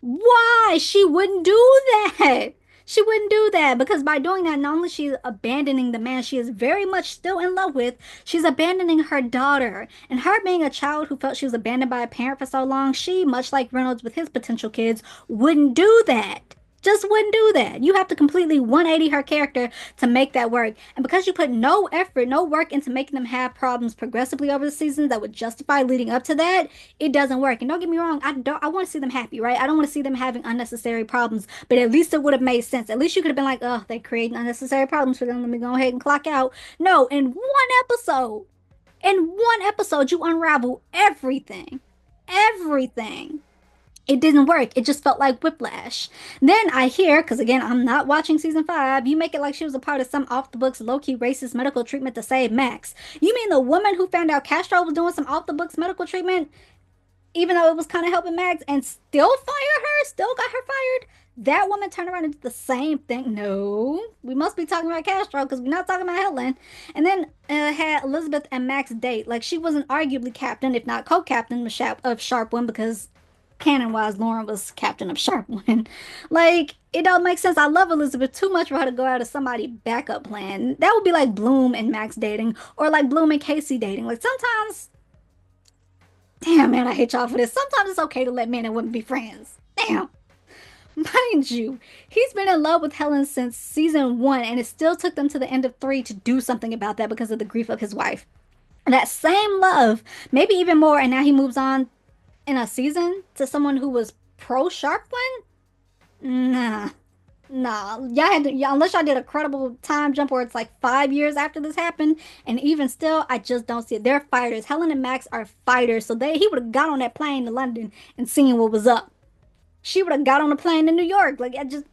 Why? She wouldn't do that. She wouldn't do that because by doing that, not only she's abandoning the man she is very much still in love with, she's abandoning her daughter. And her being a child who felt she was abandoned by a parent for so long, she, much like Reynolds with his potential kids, wouldn't do that. Just wouldn't do that. You have to completely 180 her character to make that work. And because you put no effort, no work into making them have problems progressively over the seasons that would justify leading up to that, it doesn't work. And don't get me wrong, I want to see them happy, right? I don't want to see them having unnecessary problems, but at least it would have made sense. At least you could have been like, oh, they creating unnecessary problems for them. Let me go ahead and clock out. No, in one episode, you unravel everything. Everything. It didn't work. It just felt like whiplash. Then I hear, because again, I'm not watching season five, you make it like she was a part of some off the books, low key racist medical treatment to save Max. You mean the woman who found out Castro was doing some off the books medical treatment, even though it was kind of helping Max, and still fired her, still got her fired? That woman turned around and did the same thing. No, we must be talking about Castro because we're not talking about Helen. And then had Elizabeth and Max date. Like she wasn't arguably captain, if not co-captain of Sharpwin because canon wise, Lauren was captain of Sharpwin. Like, it don't make sense. I love Elizabeth too much for her to go out of somebody's backup plan. That would be like Bloom and Max dating, or like Bloom and Casey dating. Like, sometimes, damn, man, I hate y'all for this. Sometimes it's okay to let men and women be friends. Damn. Mind you, he's been in love with Helen since season one, and it still took them to the end of three to do something about that because of the grief of his wife. And that same love, maybe even more, and now he moves on in a season to someone who was pro Sharpwin? Nah. Nah. Unless y'all did a credible time jump where it's like 5 years after this happened, and even still, I just don't see it. They're fighters. Helen and Max are fighters, so he would have got on that plane to London and seen what was up. She would have got on a plane to New York. Like I just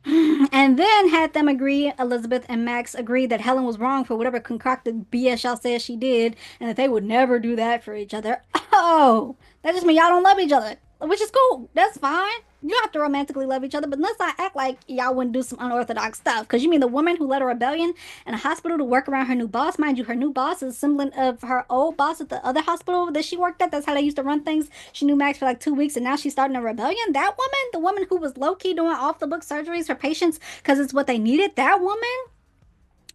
and then had them agree, Elizabeth and Max agreed that Helen was wrong for whatever concocted BS y'all said she did, and that they would never do that for each other. Oh, that just means y'all don't love each other, which is cool. That's fine. You don't have to romantically love each other, but let's not act like y'all wouldn't do some unorthodox stuff. Because you mean the woman who led a rebellion in a hospital to work around her new boss? Mind you, her new boss is a semblant of her old boss at the other hospital that she worked at. That's how they used to run things. She knew Max for like 2 weeks, and now she's starting a rebellion. That woman, the woman who was low key doing off the book surgeries for patients because it's what they needed, that woman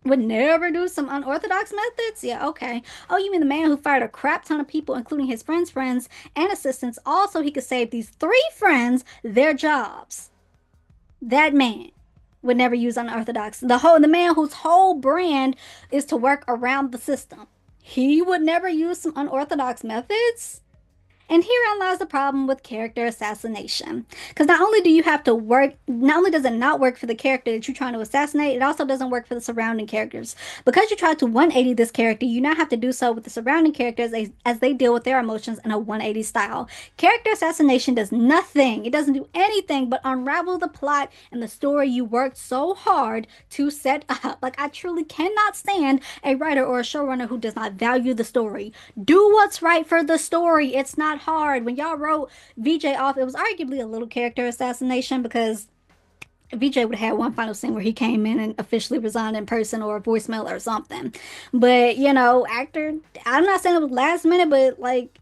would never do some unorthodox methods? Yeah, okay. Oh, you mean the man who fired a crap ton of people, including his friends, and assistants, also he could save these three friends their jobs. That man would never use unorthodox. The man whose whole brand is to work around the system. He would never use some unorthodox methods? And herein lies the problem with character assassination. Because not only do you have to work, not only does it not work for the character that you're trying to assassinate, it also doesn't work for the surrounding characters. Because you tried to 180 this character, you now have to do so with the surrounding characters as they deal with their emotions in a 180 style. Character assassination does nothing. It doesn't do anything but unravel the plot and the story you worked so hard to set up. Like, I truly cannot stand a writer or a showrunner who does not value the story. Do what's right for the story. It's not hard. When y'all wrote VJ off, it was arguably a little character assassination because VJ would have had one final scene where he came in and officially resigned in person or a voicemail or something. But actor, I'm not saying it was last minute, but like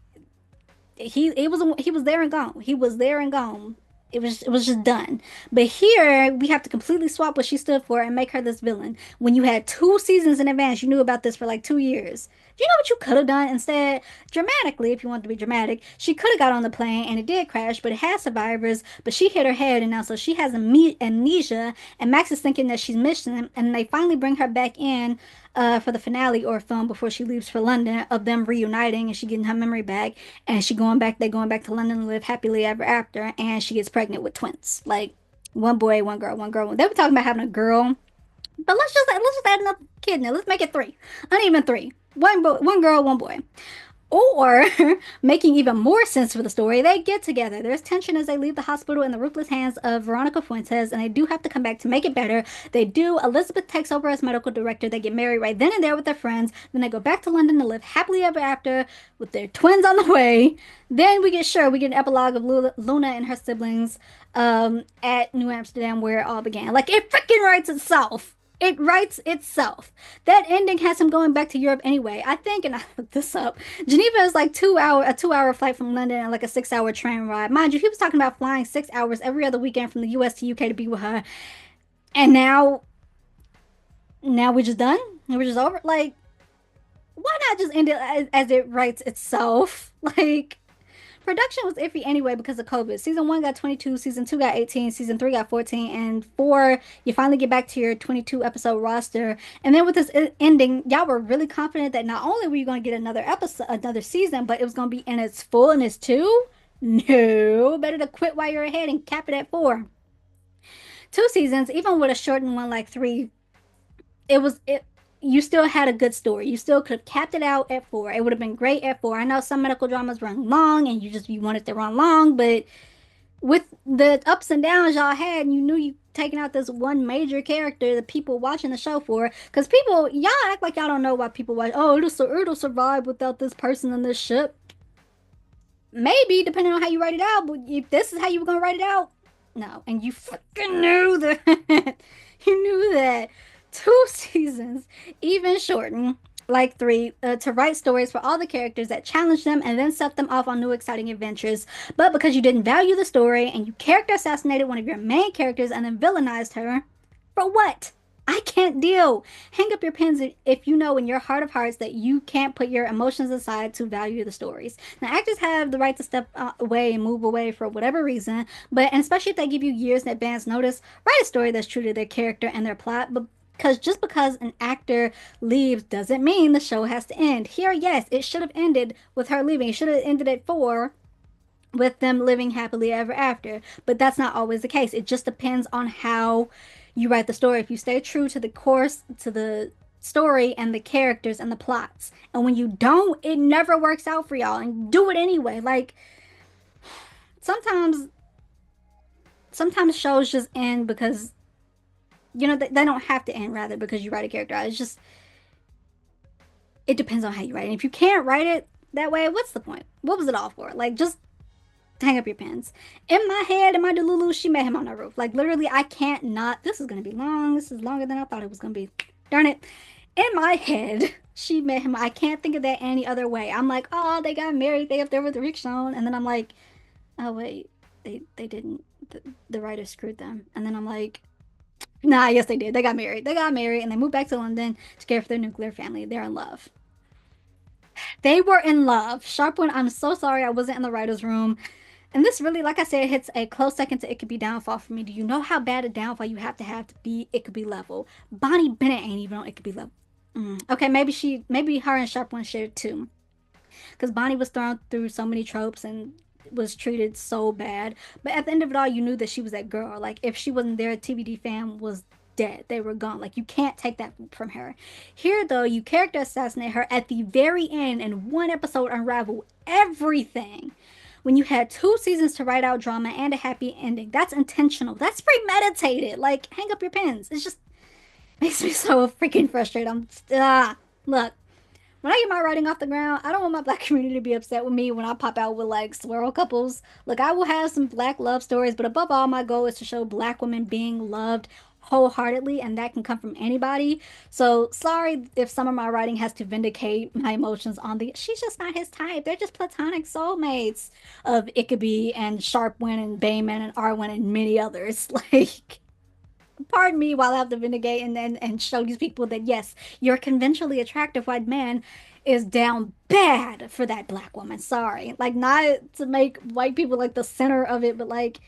he was there and gone. He was there and gone. It was just done. But here we have to completely swap what she stood for and make her this villain. When you had 2 seasons in advance, you knew about this for like 2 years. Do you know what you could have done instead? Dramatically, if you want to be dramatic, she could have got on the plane and it did crash, but it had survivors. But she hit her head and now so she has amnesia. And Max is thinking that she's missing him, and they finally bring her back in for the finale or film before she leaves for London of them reuniting and she getting her memory back and she going back, they going back to London to live happily ever after, and she gets pregnant with twins. Like one boy, one girl, one girl. They were talking about having a girl, but let's just add another kid in there. Let's make it three. Not even three. One girl, one boy. Or, making even more sense for the story, they get together. There's tension as they leave the hospital in the ruthless hands of Veronica Fuentes, and they do have to come back to make it better. They do. Elizabeth takes over as medical director. They get married right then and there with their friends. Then they go back to London to live happily ever after with their twins on the way. Then we get an epilogue of Luna and her siblings at New Amsterdam where it all began. Like, it freaking writes itself. It writes itself. That ending has him going back to Europe anyway. I think, and I looked this up, Geneva is like a 2 hour flight from London and like a 6 hour train ride. Mind you, he was talking about flying 6 hours every other weekend from the US to UK to be with her. And now we're just done? We're just over? Like, why not just end it as it writes itself? Like, production was iffy anyway because of COVID. Season 1 got 22, season 2 got 18, season 3 got 14, and 4, you finally get back to your 22 episode roster. And then with this ending, y'all were really confident that not only were you going to get another episode, another season, but it was going to be in its full and its two? No, better to quit while you're ahead and cap it at 4. 2 seasons, even with a shortened one like 3, it you still had a good story. You still could have capped it out at 4. It would have been great at 4. I know some medical dramas run long and you wanted to run long, but with the ups and downs y'all had, and you knew you taking out this one major character that people watching the show for, because people, y'all act like y'all don't know why people watch. Oh, it'll survive without this person on this ship. Maybe depending on how you write it out, but if this is how you were gonna write it out, no. And you fucking knew that. You knew that. 2 seasons, even shortened, like 3, to write stories for all the characters that challenge them and then set them off on new exciting adventures. But because you didn't value the story and you character assassinated one of your main characters and then villainized her, for what? I can't deal. Hang up your pens if you know in your heart of hearts that you can't put your emotions aside to value the stories. Now, actors have the right to step away and move away for whatever reason, but and especially if they give you years in advance notice, write a story that's true to their character and their plot. But because just because an actor leaves doesn't mean the show has to end. Here, yes, it should have ended with her leaving. It should have ended at 4 with them living happily ever after. But that's not always the case. It just depends on how you write the story. If you stay true to the course, to the story and the characters and the plots. And when you don't, it never works out for y'all. And do it anyway. Like sometimes sometimes shows just end because they don't have to end rather because you write a character out. It's just it depends on how you write it. And if you can't write it that way, what's the point? What was it all for? Like just hang up your pens. In my head, in my Delulu, she met him on the roof. Like literally, I can't not. This is gonna be long. This is longer than I thought it was gonna be. Darn it. In my head, she met him. I can't think of that any other way. I'm like, oh, they got married. They up there with Rick Sean, and then I'm like, oh wait, they didn't. The writer screwed them. And then I'm like, nah, yes they did. They got married. They got married, and they moved back to London to care for their nuclear family. They're in love. They were in love. Sharpwin, I'm so sorry I wasn't in the writer's room. And this really, like I said, hits a close second to It Could Be Downfall for me. Do you know how bad a downfall you have to be It Could Be level? Bonnie Bennett ain't even on It Could Be level. Okay, maybe her and Sharpwin shared too. Because Bonnie was thrown through so many tropes and was treated so bad. But at the end of it all, you knew that she was that girl. Like, if she wasn't there, TBD fam was dead. They were gone. Like, you can't take that from her. Here, though, you character assassinate her at the very end and one episode unravel everything when you had 2 seasons to write out drama and a happy ending. That's intentional. That's premeditated. Like, hang up your pens. It just makes me so freaking frustrated. Look, when I get my writing off the ground, I don't want my black community to be upset with me when I pop out with like swirl couples. Look, I will have some black love stories, but above all, my goal is to show black women being loved wholeheartedly, and that can come from anybody. So sorry if some of my writing has to vindicate my emotions on the. She's just not his type. They're just platonic soulmates of Ickaby and Sharpwin and Bayman and Arwen and many others. Like, pardon me while I have to vindicate and show these people that yes, your conventionally attractive white man is down bad for that black woman. Sorry. Like, not to make white people like the center of it, but like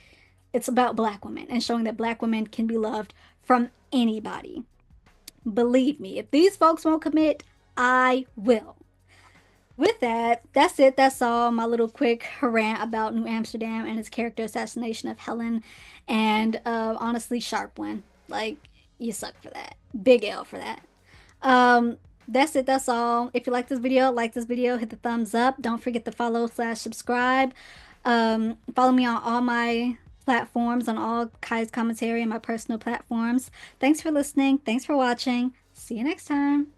it's about black women and showing that black women can be loved from anybody. Believe me, if these folks won't commit, I will. With that, that's it. That's all. My little quick rant about New Amsterdam and its character assassination of Helen and honestly, Sharpwin. Like, you suck for that. Big L for that. That's it. That's all. If you like this video, hit the thumbs up. Don't forget to follow/subscribe. Follow me on all my platforms, on all Kai's commentary and my personal platforms. Thanks for listening. Thanks for watching. See you next time.